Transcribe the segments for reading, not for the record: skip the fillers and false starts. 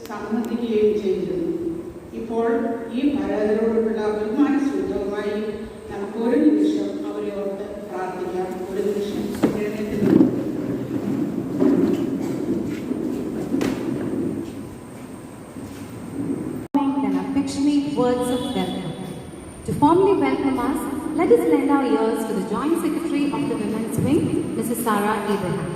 സംബന്ധിക്കുകയും ചെയ്തിരുന്നു. ഇപ്പോൾ ഈ ഭാരതരോടുള്ള ബഹുമാന സൂചകമായി നമുക്ക് ഒരു നിമിഷം അവരെ ഓർത്ത് പ്രാർത്ഥിക്കാം. ഒരു നിമിഷം words of welcome. To formally welcome us, let us lend our ears to the Joint Secretary of the Women's Wing, Mrs. Sarah Abraham.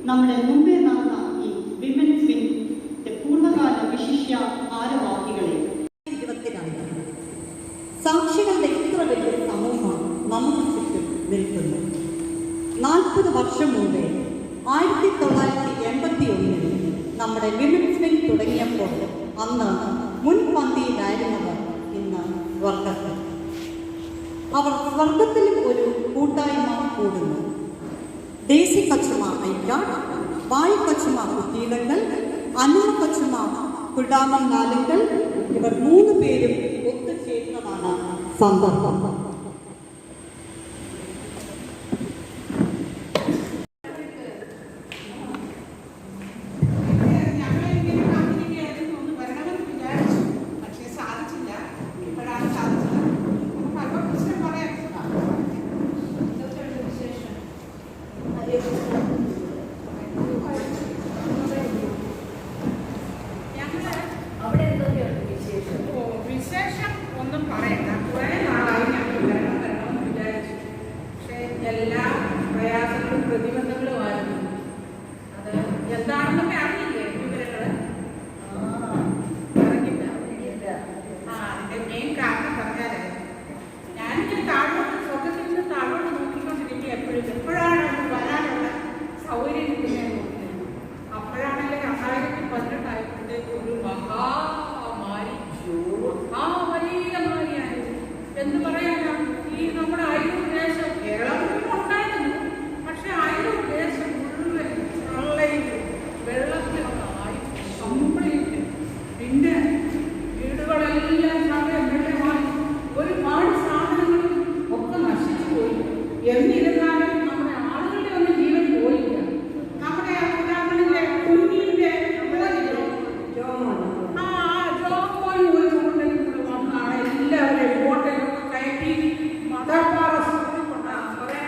നമ്മുടെ മുമ്പേ നടന്ന ഈ വിമൻസ് വിങ്ങിന്റെ പൂർണ്ണകാല വിശിഷ്യ ഭാരവാഹികളെ 22 സാക്ഷികളുടെ ഇത്ര വലിയ സമൂഹം നമുക്ക് ചുറ്റും നിൽക്കുന്നു. 40 വർഷം മുമ്പേ 1981 നമ്മുടെ വിമൻസ് വിങ് തുടങ്ങിയപ്പോൾ അന്ന് മുൻപന്തിയിലായിരുന്നവർ ഇന്ന് സ്വർഗത്തിൽ. അവർ സ്വർഗത്തിലും ഒരു കൂട്ടായ്മ കൂടുന്നു. ദേശി കച്ചുമ ഐക്കാട്, വായു കച്ചുമ കുട്ടീലങ്ങൾ, അനുമ കച്ചുമ കുടാമം നാലുകൾ, ഇവർ 3 പേരും ഒത്തുചേർന്നതാണ് സന്ദർഭം. വിശേഷം ഒന്നും പറയണ്ട. കുറേ നാളായി ഞങ്ങൾ വരണമെന്ന് വിചാരിച്ചു. പക്ഷേ എല്ലാ പ്രയാസങ്ങളും പ്രതിബന്ധങ്ങളുമായിരുന്നു. അത് എന്താണെന്നൊക്കെ അറിയില്ലേ വിവരങ്ങള്? അറിഞ്ഞില്ല. അതിന്റെ മെയിൻ കാരണം പറഞ്ഞാല് ഞാനിങ്ങനെ താഴോട്ട് സ്വർഗത്തിൽ നിന്ന് താഴോട്ട് നോക്കിക്കൊണ്ടിരിക്കുക. എപ്പോഴാണ് അത് വരാനുള്ള സൗകര്യം കിട്ടുന്നത് നോക്കുന്നത്. അപ്പോഴാണെങ്കിൽ 2018 ആയപ്പോഴത്തേക്ക് ഒരു എന്ത് പറയാനാ, ഈ നമ്മുടെ അയലൂർ ദേശം കേരളത്തിൽ ഉണ്ടായിരുന്നു. പക്ഷെ അയലൂർ ദേശം മുഴുവൻ പ്രളയം വെള്ളത്തിലൊന്നായി കംപ്ലീറ്റ്. പിന്നെ വീടുകളെല്ലാം സമയം വെള്ളമായി ഒരുപാട് സാധനങ്ങളും ഒക്കെ നശിച്ചു പോയി. എന്നിരുന്നാലും നമ്മുടെ ആളുകളുടെ ഒന്നും ജീവൻ പോയില്ല. നമ്മുടെ ഉദാഹരണത്തിന്റെ കുഞ്ഞിന്റെ എല്ലാവരെയും ബോട്ടിലൊക്കെ കയറ്റി മദർപാറ സ്കൂളിൽ കൊണ്ടാണ് കുറേ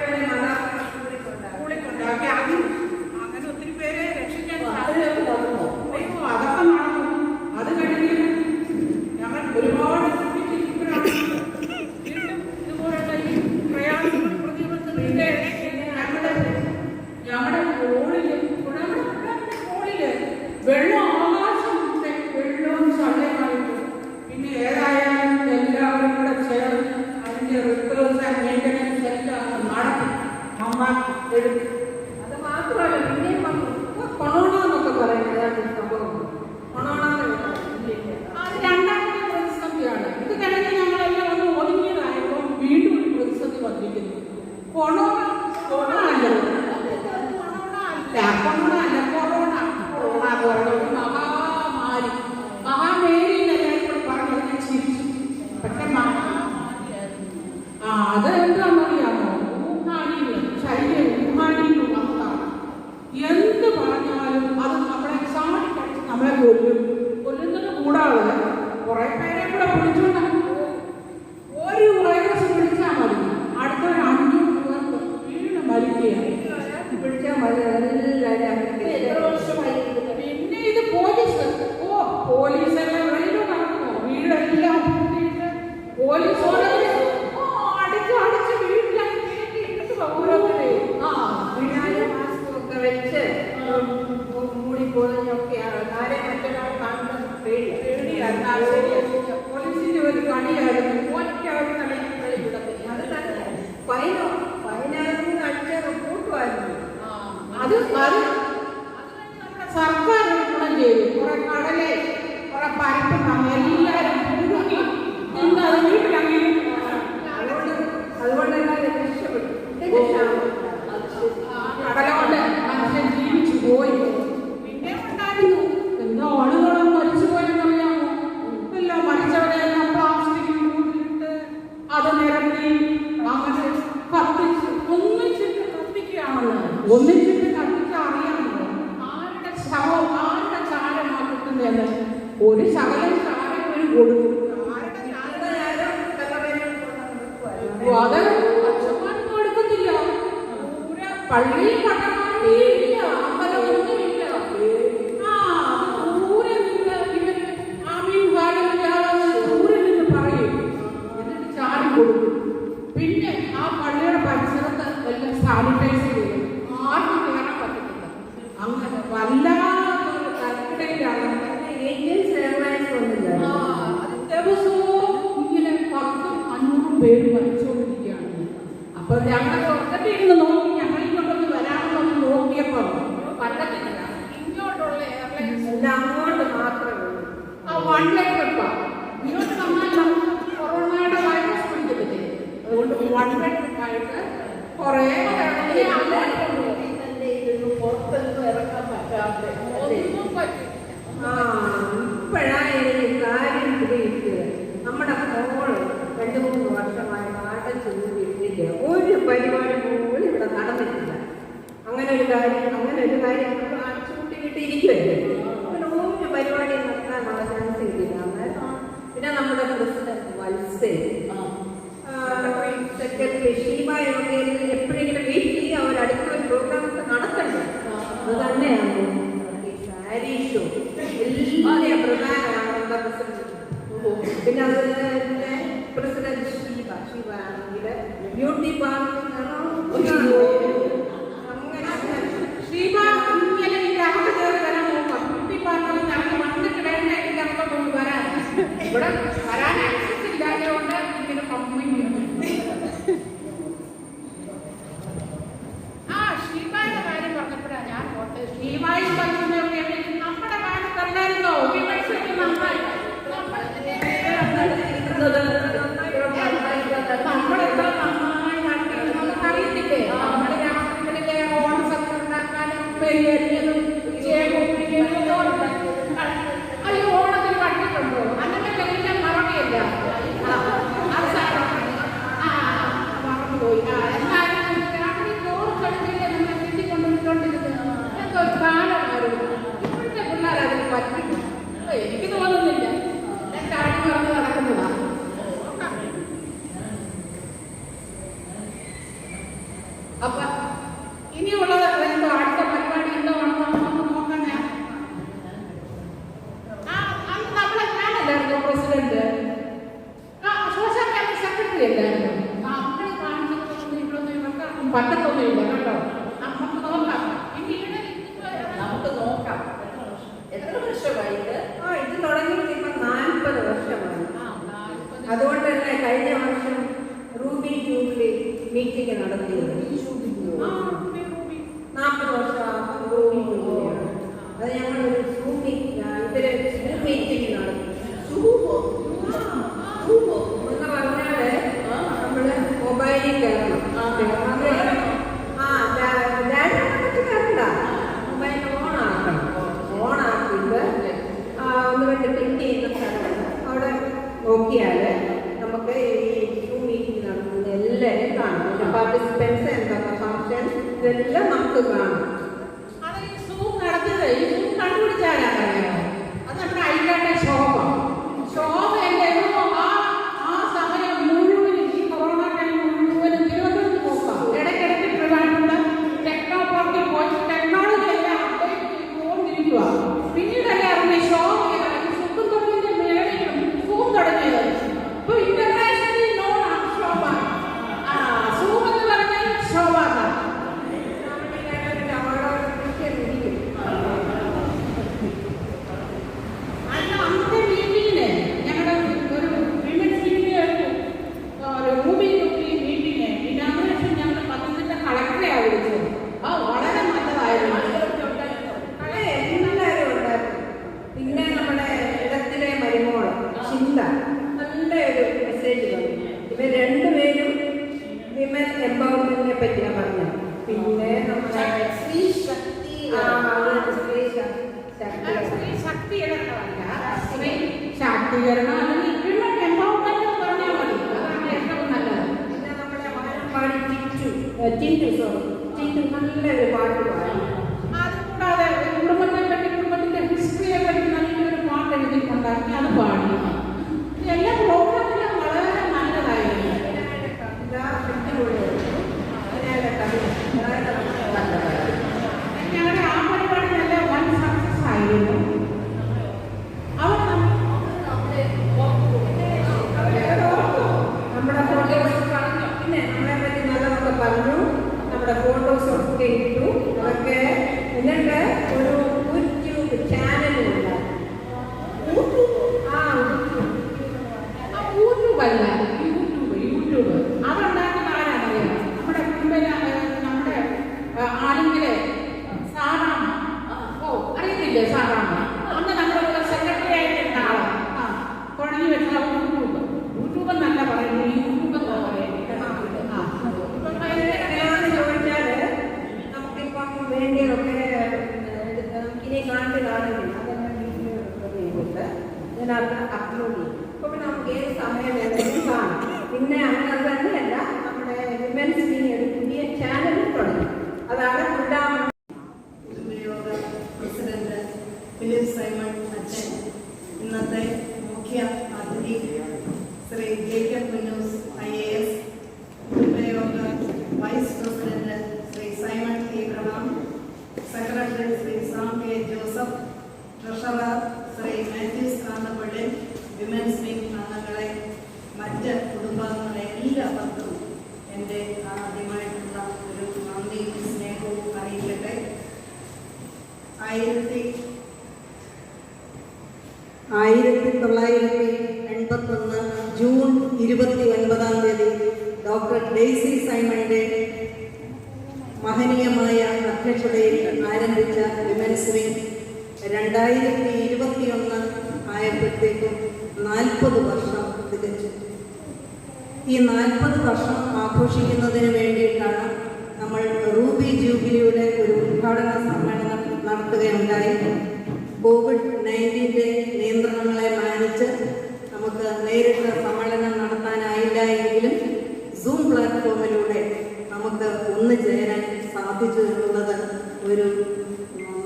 ഒക്കെയാണ്. ആരെ മറ്റൊരാൾ കാണുന്നത് പേടിയാണ്. പോലീസിന്റെ ഒരു കളിയായിരുന്നു. ഒറ്റ ഒരു കളി വിടത്തില്ല. അത് തന്നെ ഫൈനായിരുന്നു അടിച്ച റിപ്പോർട്ടുമായിരുന്നു. അത് നമ്മുടെ സർക്കാർ ഗുണം ചെയ്തു. കുറെ കടലെ കുറെ പരപ്പ് എല്ലാവരും മുഴുകി നിന്ന് അത് വീട്ടിലങ്ങനെ അതുകൊണ്ട് രക്ഷപ്പെട്ടു. കടലോട്ട് മനുഷ്യൻ ജീവിച്ചു പോയി. പിന്നെ ഉണ്ടായിരുന്നു എന്തോ ആളുകളും മരിച്ചു പോയെന്നറിയാമോ? എല്ലാം മരിച്ചവരെയെല്ലാം പ്ലാസ്റ്റിക്കിൽ കൂട്ടിയിട്ട് അത് നിരത്തി അങ്ങനെ കത്തിച്ച് ഒന്നിച്ചിട്ട് കത്തിക്കുകയാണല്ലോ. ഒന്നിച്ചിട്ട് കത്തിച്ച് അറിയാമല്ലോ ആരുടെ ശവം ആരുടെ ചാരമാണ് കിട്ടുന്നതെന്ന്. ഒരു ശകലം ചാരം ഒരു കൊടുക്കും. അത് അച്ഛന്മാരൊന്നും എടുക്കത്തില്ല. പള്ളിയും പട്ടണമില്ല, അമ്പലമൊന്നുമില്ല. ദൂരെ നിന്ന് ഇവര് ആമീൻ കാലമില്ലാതെ ദൂരെ നിന്ന് പറയും. എന്നിട്ട് ചാടി കൊടുക്കും. പിന്നെ ആ പള്ളിയുടെ പരിസരത്ത് എല്ലാം സാനിറ്റൈസ് ചെയ്യും. ആർക്കും കയറാൻ പറ്റത്തില്ല. അങ്ങനെ വല്ലാത്തൊരു തരക്കിടയിലാണ്. ദിവസവും ഇങ്ങനെ 10-500 പേര് മരിച്ചുകൊണ്ടിരിക്കുകയാണ്. അപ്പൊ ഞങ്ങൾ പുറത്തൊക്കെ ഇരുന്ന് നോക്കി. ഞങ്ങൾ ഇങ്ങോട്ടൊന്ന് വരാമെന്നൊന്ന് നോക്കിയപ്പോ പറ്റത്തില്ല. ഇങ്ങോട്ടുള്ള എയർലൈൻസ് അങ്ങോട്ട് മാത്രമേ ആ 1 വേ ട്രിപ്പാ. ഇങ്ങോട്ട് വന്നാൽ നമുക്ക് കൊറോണയുടെ വൈറസ് പിടിക്കത്തില്ലേ? അതുകൊണ്ട് 1 വേ ട്രിപ്പായിട്ട് കുറേ പുറത്തൊന്നും ഇറക്കാൻ പറ്റാത്ത ഒന്നും പറ്റില്ല. ഇപ്പോഴാണ് എനിക്ക് കാര്യം പിടികിട്ടുക. നമ്മുടെ മോള് 2-3 വർഷമായി നാട്ടിൽ ചെന്നിട്ടില്ല. ഒരു പരിപാടി പോലും ഇവിടെ നടന്നിട്ടില്ല. അങ്ങനെ ഒരു കാര്യം അടച്ചുകൂട്ടി കിട്ടിയിരിക്കുമല്ലേ. അങ്ങനെ ഒരു പരിപാടി നടത്താനുള്ള ചാൻസ് കിട്ടില്ല. പിന്നെ നമ്മുടെ പ്രസിഡന്റ് വത്സേ, സെക്രട്ടറി ഷീബയൊക്കെ എപ്പോഴെങ്കിലും വീട്ടിൽ അവരടുത്തൊരു പ്രോഗ്രാം നടത്തണ്ടേ. അത് തന്നെയാണ് ഈ സാരി ഷോ. എല്ലാവരെയും പ്രധാനമാണ് നമ്മുടെ പ്രസിഡന്റ്. പിന്നെ അതുപോലെ പ്രസിഡന്റ് ശിവ ആണെങ്കിൽ ബ്യൂട്ടി പാർലർ ശിവ ഇങ്ങനെ ഈ അകത്ത് കയറി വരാൻ നോക്കാം. ബ്യൂട്ടി പാർലറിൽ ഞങ്ങൾ വന്നിട്ട് വേണ്ട ഇതിന്റെ അകത്തോട്ട് വരാൻ. ഇവിടെ വരാൻ ആക്സസ് ഇല്ലാത്തതുകൊണ്ട് ഇങ്ങനെ കമ്പനി ഷീബായുടെ കാര്യം പറഞ്ഞപ്പോഴാണ് ഞാൻ പോട്ടെ. ഷീബായും പറഞ്ഞൊക്കെ നമ്മുടെ കാലത്തല്ലായിരുന്നോ വിമർശിക്കും നന്നായി. നമ്മളെത്ര നന്നായി നടത്തി നമുക്കറിയത്തില്ലേ? നമ്മുടെ രാത്രികളിലെ ഓണസദ്യ ഉണ്ടാക്കാനും പെരിയറിയതും അയ്യോ ഓണത്തിന് കണ്ടിട്ടുണ്ടോ? അങ്ങനെ എല്ലാം മറവിയല്ല. മറന്നുപോയി. എന്തായാലും രാത്രി ചോറ് കളിച്ചില്ലേ നമ്മൾ കിട്ടിക്കൊണ്ടിരുന്നത്. എന്തോ കാലമായിരുന്നു. ഇപ്പോഴത്തെ പിള്ളേർ അതിന് പറ്റില്ല. എനിക്ക് തോന്നുന്നില്ല. ഞാൻ കാര്യം പറഞ്ഞ് നടക്കുന്നതാണ്. അപ്പൊ ഇനിയുള്ളത് എന്തോ അടുത്ത പരിപാടി എന്തോ ആണെന്ന് നമുക്ക് നോക്കണേ. നമ്മളെ ഞാനല്ലായിരുന്നു പ്രസിഡന്റ്. സോഷ്യൽ ക്യാമ്പ് സെക്രട്ടറി അല്ലായിരുന്നു. നമ്മൾ കാണിച്ചതൊന്നും ഇവിടൊന്നും ഇവർക്കും പറ്റത്തൊന്നുമില്ല കേട്ടോ. നമുക്ക് നോക്കാം. നമുക്ക് നോക്കാം. എത്ര വർഷമായിട്ട്? ഇത് തുടങ്ങിയിട്ട് ഇപ്പൊ 40 വർഷമായി. അതുകൊണ്ട് തന്നെ കഴിഞ്ഞ വർഷം റൂബി ജൂബിലി മീറ്റിംഗ് നടത്തിയത്. 40 വർഷം റൂബി ജൂബിലിയാണ്. അത് ഞങ്ങളൊരു സൂം മീറ്റിംഗ് നടത്തി. എന്ന് പറഞ്ഞാല് നമ്മള് മൊബൈലിൽ കയറണം. കയറണ്ട, മൊബൈൽ ഓണാക്കണം. ഓണാക്കിയിട്ട് ഒന്ന് രണ്ട് പിൻ ചെയ്യുന്ന സ്ഥലമാണ്. അവിടെ നോക്കിയാൽ നമുക്ക് ഈ സൂം മീറ്റിംഗ് നടത്തുന്ന എല്ലാവരും കാണും. പാർട്ടിസിപ്പൻസ് എന്തൊക്കെ ഫംഗ്ഷൻ ഇതെല്ലാം നമുക്ക് കാണും. അത് ഈ സൂം നടത്തിയത് ഈ സൂം കണ്ടുപിടിച്ചാലറിയാമോ? അത് നമ്മുടെ ഐക്കാട്ടെ ശോഭ എന്തോ ആ സമയം മുഴുവനും ഈ കൊറോണ ടൈം മുഴുവനും തിരുവനന്തപുരത്ത് നോക്കാം. ഇടയ്ക്കിടയ്ക്ക് ട്രിവാൻഡ്രത്ത് ടെക്നോ പാർക്കിൽ പോയി ടെക്നോളജി എല്ലാം അപ്ഡേറ്റ് ചെയ്തുകൊണ്ടിരിക്കുക. പിന്നീടല്ലേ അറിഞ്ഞ ശോഭയാണ് സുഖം തുടങ്ങിയ മേളയിലും സൂം തുടങ്ങിയത്. ഇപ്പൊ ഇന്റർനാഷണലി നോൺ ആണ് ശോഭ. സൂം എന്ന് പറഞ്ഞാൽ ശോഭ. നമ്മുടെ പറ്റിയാ പറഞ്ഞത്. പിന്നെ നമ്മുടെ സ്ത്രീ ശക്തി ശാക്തീകരണം അല്ലെങ്കിൽ വിമൺ എംപവർമെന്റ് എന്ന് പറഞ്ഞാൽ മതി. അതാണ് ഏറ്റവും നല്ലത്. പിന്നെ നമ്മുടെ വാനമ്പാടി ടിൻറ്റു നല്ലൊരു പാട്ട് പാടി. അതുകൂടാതെ കുടുംബത്തെ പറ്റി, കുടുംബത്തിന്റെ ഹിസ്റ്ററിയെ പറ്റി നല്ലൊരു പാട്ട് എഴുതിയിട്ടുണ്ടാക്കി അത് പാടി. എല്ലാ പ്രോഗ്രാമിലും വളരെ നല്ലതായിരുന്നു. ഞങ്ങളുടെ ആ പരിപാടി നല്ല വൻ സക്സസ് ആയിരുന്നു. അവർ നമ്മുടെ ഫോട്ടോസ് പറഞ്ഞു. പിന്നെ നമ്മളെ പറ്റി നല്ലതൊക്കെ പറഞ്ഞു. നമ്മുടെ ഫോട്ടോസ് ഒക്കെ ഇട്ടു. അതൊക്കെ എന്നിട്ട് ഒരു യൂട്യൂബ് ചാനലുണ്ട്. യൂട്യൂബല്ല, യൂട്യൂബ് അതുണ്ടാക്കുന്ന ആരാണറിയാം? നമ്മുടെ നമ്മുടെ ആരെങ്കിലെ സാറാമ്മ. ഓ, അറിയത്തില്ലേ സാറാമ്മ? അന്ന് നമ്മുടെ സെക്രട്ടറി ആയിട്ടുള്ള ആളാണ്. തുടങ്ങി വെച്ച യൂട്യൂബ് എന്നല്ല പറയുന്നത്, യൂട്യൂബ് എന്നാ പറയുന്നത്. ചോദിച്ചാല് നമുക്കിപ്പം വേണ്ടിയൊക്കെ നമുക്കിനി കാണുന്നില്ല. അതെല്ലാം വീട്ടിൽ ചെയ്തിട്ട് ഇതിനകത്ത് അപ്ലോഡ് ചെയ്യും. അപ്പോൾ പിന്നെ നമുക്ക് ഏത് സമയം വേണമെങ്കിലും കാണാം. പിന്നെ അങ്ങനെ തന്നെയല്ല, നമ്മുടെ വിമൻസ് വിങ് ഒരു പുതിയ ചാനലും തുടങ്ങി. അതാണ് പൊതുവിനിയോഗ പ്രസിഡന്റ് ഫിലിപ്പ് സൈമൺ അച്ഛൻ, ഇന്നത്തെ മുഖ്യ അതിഥി ശ്രീ ജേക്കബ് മുന്നൂസ് IAS, പൊതുവിനിയോഗ vice president Shri Simon Abraham, secretary Shri Sam K Joseph, treasurer Shri Mathews Kanthappally, women's wing അംഗങ്ങളെ, മറ്റ് കുടുംബാംഗങ്ങളെ എല്ലാവർക്കും എൻ്റെ ആദ്യമായിട്ടുള്ള ഒരു നന്ദി സ്നേഹവും അറിയിക്കട്ടെ. 1981 ജൂൺ 29 ഡോക്ടർ ഡെയ്സി സൈമണിന്റെ മഹനീയമായ അധ്യക്ഷതയിൽ ആരംഭിച്ച വിമൻസ് വിങ് 2021 ആയപ്പോഴത്തേക്കും 40 വർഷം തികച്ചു. ഈ 40 വർഷം ആഘോഷിക്കുന്നതിന് വേണ്ടിയിട്ടാണ് നമ്മൾ റൂബി ജൂബിലിയുടെ ഒരു ഉദ്ഘാടന സമ്മേളനം നടത്തുകയുണ്ടായി. COVID-19 നിയന്ത്രണങ്ങളെ മാനിച്ച് നമുക്ക് നേരിട്ട് സമ്മേളനം നടത്താനായില്ല എങ്കിലും സൂം പ്ലാറ്റ്ഫോമിലൂടെ നമുക്ക് ഒന്നുചേരാൻ സാധിച്ചു എന്നുള്ളത് ഒരു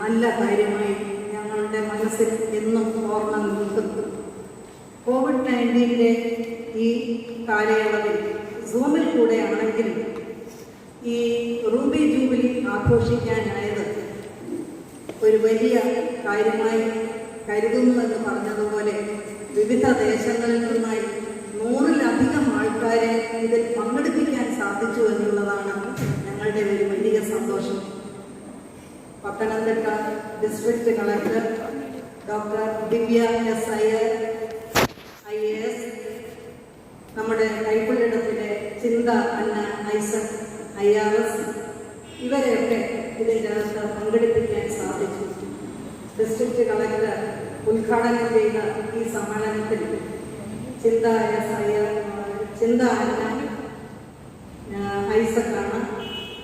നല്ല കാര്യമായി ഞങ്ങളുടെ മനസ്സിൽ എന്നും ഓർമ്മ നിൽക്കുന്നു. COVID-19 ഈ കാലയളവിൽ സൂമിൽ കൂടെ ആണെങ്കിലും ഈ റൂബി ജൂബിലി ആഘോഷിക്കാനായത് ഒരു വലിയ കാര്യമായി കരുതുന്നുവെന്ന് പറഞ്ഞതുപോലെ വിവിധ ദേശങ്ങളിൽ നിന്നായി 100-ലധികം ആൾക്കാരെ ഇതിൽ പങ്കെടുപ്പിക്കാൻ സാധിച്ചു എന്നുള്ളതാണ് ഞങ്ങളുടെ ഒരു വലിയ സന്തോഷം. പത്തനംതിട്ട ഡിസ്ട്രിക്ട് കളക്ടർ ഡോക്ടർ ദിവ്യ S. അയ്യർ IAS, നമ്മുടെ കൈപ്പള്ളിടത്തിലെ ചിന്ത അന്ന ഐസക് IRS, ഇവരെയൊക്കെ ഇതിനകത്ത് പങ്കെടുപ്പിക്കാൻ സാധിച്ചു. ഡിസ്ട്രിക്ട് കളക്ടർ ഉദ്ഘാടനം ചെയ്ത ഈ സമ്മേളനത്തിൽ ചിന്ത S. അയ്യർ, ചിന്ത അന്ന ഐസക്കാണ്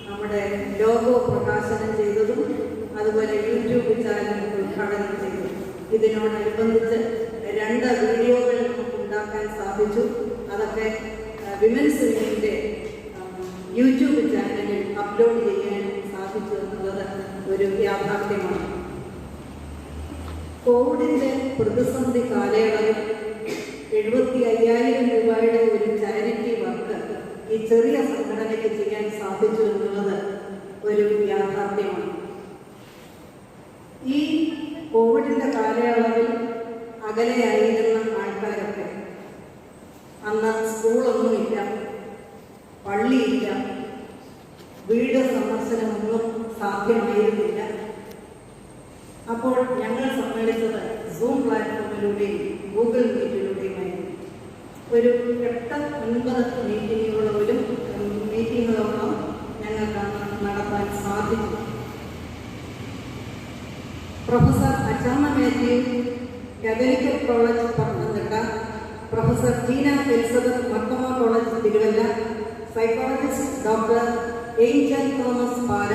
നമ്മുടെ ലോഗോ പ്രകാശനം ചെയ്തതും അതുപോലെ യൂട്യൂബ് ചാനൽ ഉദ്ഘാടനം ചെയ്തതും. ഇതിനോടനുബന്ധിച്ച് 2 വീഡിയോകൾ നമുക്ക് ഉണ്ടാക്കാൻ സാധിച്ചു. അതൊക്കെ വിമൻസ് വിങ്ങിന്റെ യൂട്യൂബ് ചാനലിൽ അപ്ലോഡ് ചെയ്യാൻ സാധിച്ചു എന്നുള്ളത് ഒരു യാഥാർത്ഥ്യമാണ്. കോവിഡിന്റെ പ്രതിസന്ധി കാലയളവിൽ 75,000 രൂപയുടെ ഒരു ചാരിറ്റി വർക്ക് ഈ ചെറിയ സംഘടനയ്ക്ക് ചെയ്യാൻ സാധിച്ചു എന്നുള്ളത് ഒരു യാഥാർത്ഥ്യമാണ്. ഈ കോവിഡിന്റെ കാലയളവിൽ അകലെയായിരുന്ന ആൾക്കാരൊക്കെ, അന്ന് സ്കൂളൊന്നുമില്ല, പള്ളിയില്ല, വീട് സന്ദർശനമൊന്നും സാധ്യമായിരുന്നില്ല. അപ്പോൾ ഞങ്ങൾ സമ്മേളിച്ചത് സൂം പ്ലാറ്റ്ഫോമിലൂടെയും ഗൂഗിൾ മീറ്റിലൂടെയുമായിരുന്നു. ഒരു 8-9 മീറ്റിങ്ങുകളോളം ഞങ്ങൾക്ക് നടത്താൻ സാധിച്ചു. Professor Achamma Mathew, Catholic college Pathanamthitta, professor Tina Elizabeth Marthoma college Thiruvalla, psychologist doctor Angel Thomas Pala,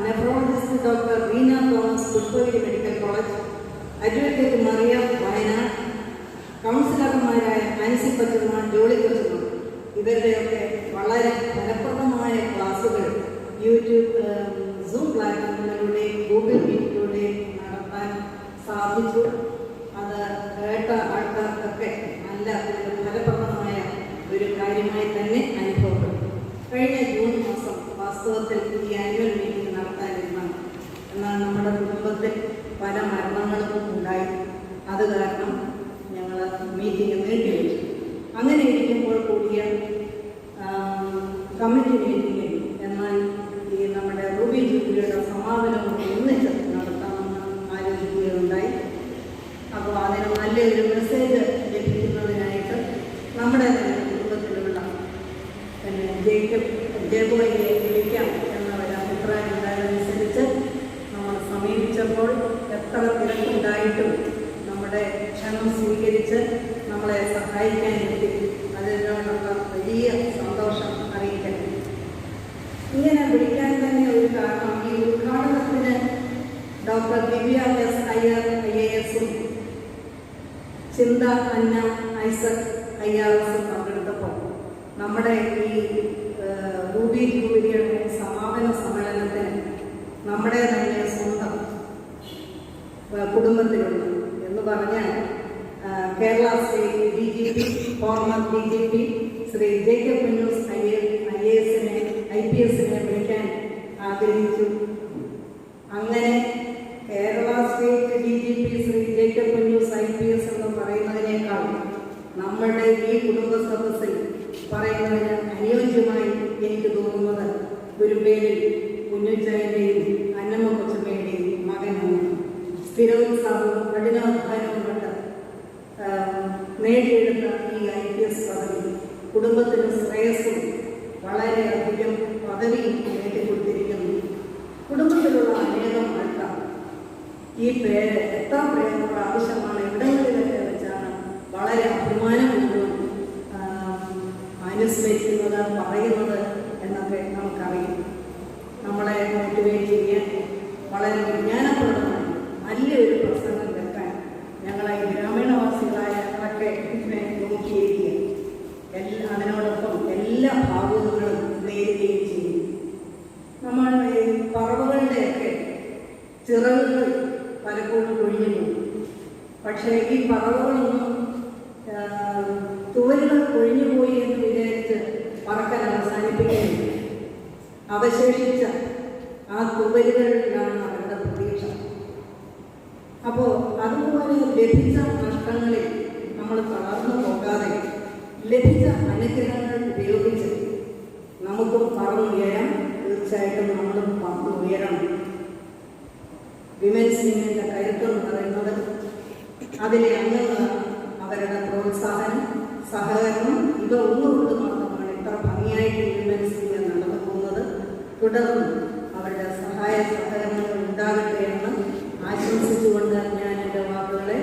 nephrologist doctor Reena Thomas, Pushpagiri medical college, advocate Maria Wayanad, കൗൺസിലർമാരായ ആൻസി കൊച്ചുമ്മ, ജോളി കൊച്ചുമ്മ, ഇവരുടെയൊക്കെ വളരെ ഫലപ്രദമായ ക്ലാസുകൾ യൂട്യൂബ്, സൂം പ്ലാറ്റ്ഫോമുകളിലൂടെയും ഗൂഗിൾ മീറ്റിലൂടെയും നടത്താൻ സാധിച്ചു. അത് കേട്ട ആൾക്കാർക്കൊക്കെ നല്ല ഒരു ഫലപ്രദമായ ഒരു കാര്യമായി തന്നെ അനുഭവപ്പെട്ടു. കഴിഞ്ഞ ജൂൺ മാസം വാസ്തവത്തിൽ ഈ ആനുവൽ മീറ്റിംഗ് നടത്താനിരുന്നാണ്. എന്നാൽ നമ്മുടെ കുടുംബത്തിൽ പല മരണങ്ങളും ഉണ്ടായി. അത് കാരണം ഞങ്ങൾ മീറ്റിംഗ് നീട്ടിവെച്ചു. അങ്ങനെ ഇരിക്കുമ്പോൾ കൂടിയ കമ്മിറ്റി മീറ്റിംഗിൽ എന്നാൽ ഈ നമ്മുടെ റൂബി ജൂബിലിയുടെ സമാപനം ഒന്നിച്ച് നടത്താമെന്ന് ആലോചിക്കുകയുണ്ടായി. അപ്പോൾ അതിന് നല്ലൊരു മെസ്സേജ് ലഭിക്കുന്നതിനായിട്ട് നമ്മുടെ കുടുംബത്തിലുള്ള ജേബോയെ വിളിക്കാം എന്ന ഒരു അഭിപ്രായം ഉണ്ടായതനുസരിച്ച് നമ്മൾ സമീപിച്ചപ്പോൾ എത്ര തിരക്കുണ്ടായിട്ടും നമ്മുടെ ക്ഷണം സ്വീകരിച്ച് നമ്മളെ സഹായിക്കാൻ എത്തി. അതിനോടുള്ള വലിയ സന്തോഷം അറിയിക്കണം. ഇങ്ങനെ വിളിക്കാൻ തന്നെ ഒരു കാരണം, ഈ ഉദ്ഘാടനത്തിന് ഡോക്ടർ ദിവ്യ എസ് അയ്യർ IAS-ഉം ചിന്ത അന്ന ഐസക് IRS-ഉം പങ്കെടുത്തപ്പോൾ നമ്മുടെ ഈ റൂബി ജൂബിലിയുടെ സമാപന സമ്മേളനത്തിന് നമ്മുടെ തന്നെ സ്വന്തം കുടുംബത്തിലുള്ള എന്ന് പറഞ്ഞാൽ Kerala state DGP, former DGP Shri Jacob Punnoose IAS-നെ IPS-നെ വിളിക്കാൻ ആഗ്രഹിച്ചു. അങ്ങനെ Kerala state DGP Shri Jacob Punnoose IPS എന്ന് പറയുന്നതിനേക്കാൾ നമ്മളുടെ ഈ കുടുംബ സദസ്സിൽ പറയുന്നതിന് അനുയോജ്യമായി എനിക്ക് തോന്നുന്നത് ഗുരുബേലിൽ കുഞ്ഞുച്ചേൻ്റെയും അന്നമ്മ കൊച്ചുമ്മയുടെയും മകനാണ്. സ്ഥിരോത്സാഹവും കഠിനാധ്വാനവും കൊണ്ട് നേടിയെടുത്ത ഈ IPS പദവി കുടുംബത്തിന് ശ്രേയസ്സും വളരെയധികം പദവിയും നേടിക്കൊടുത്തിരിക്കുന്നു. കുടുംബത്തിലുള്ള അനേകം ആൾക്കാർ ഈ പേര് എത്ര പ്രാവശ്യമാണ് ഇവിടങ്ങളിലൊക്കെ വെച്ചാണ് വളരെ അഭിമാനം കൊണ്ടും അനുസ്മരിക്കുന്നത്, പറയുന്നത് എന്നൊക്കെ നമുക്കറിയാം. നമ്മളെ മോട്ടിവേറ്റ് ചെയ്യാൻ വളരെ വിജ്ഞാനപ്രദമായി നല്ലൊരു പ്രസംഗം വെക്കാൻ ഞങ്ങളെ ഗ്രാമീണവാസികളായ ഞങ്ങളൊക്കെ ഇതിനെ നോക്കിയിരിക്കുക. അതിനോടൊപ്പം എല്ലാ ഭാഗങ്ങളും നേരുകയും ചെയ്യും. നമ്മൾ ഈ പറവുകളുടെയൊക്കെ ചിറകുകൾ പലപ്പോഴും കൊഴിഞ്ഞു പോകും. പക്ഷേ ഈ പറവുകളൊന്നും തുവലുകൾ കൊഴിഞ്ഞുപോയി എന്ന് വിചാരിച്ച് പറക്കൽ അവസാനിപ്പിക്കുകയില്ല. അവശേഷിച്ച ആ തുവലുകളിലാണ് അവരുടെ പ്രതീക്ഷ. അപ്പോൾ അതുപോലെ ലഭിച്ച നഷ്ടങ്ങളിൽ നമ്മൾ തളർന്നു പോകാതെ ലഭിച്ച അനുഗ്രഹങ്ങൾ ഉപയോഗിച്ച് നമുക്കും പറന്നുയരാം. തീർച്ചയായിട്ടും നമ്മളും പറന്നുയരണം. വിമൻസ് വിങ്ങിൻ്റെ കരുത്തെന്ന് പറയുന്നത് അതിലെ അംഗങ്ങളാണ്. അവരുടെ പ്രോത്സാഹനം, സഹകരണം ഇവ ഒന്നുകൊണ്ട് മാത്രമാണ് ഇത്ര ഭംഗിയായിട്ട് വിമൻസ് വിങ് നടന്നു പോകുന്നത്. തുടർന്ന് അവരുടെ സഹായ സഹകരണങ്ങൾ ഉണ്ടാകട്ടെ എന്ന് ആശംസിച്ചുകൊണ്ട് ഞാൻ എൻ്റെ വാക്കുകളെ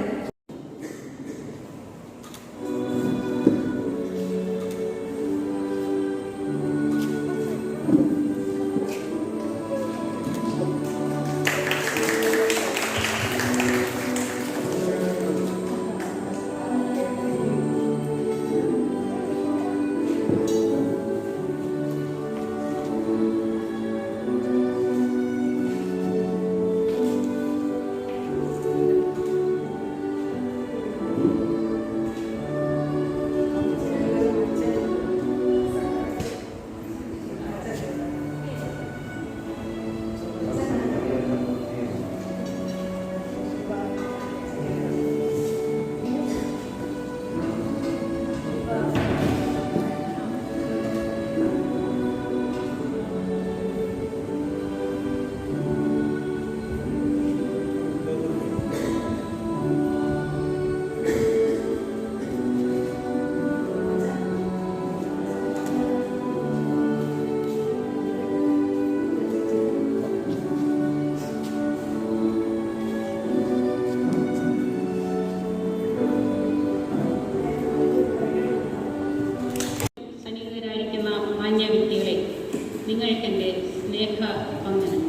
നിങ്ങൾക്കെൻ്റെ സ്നേഹ വന്ദനം.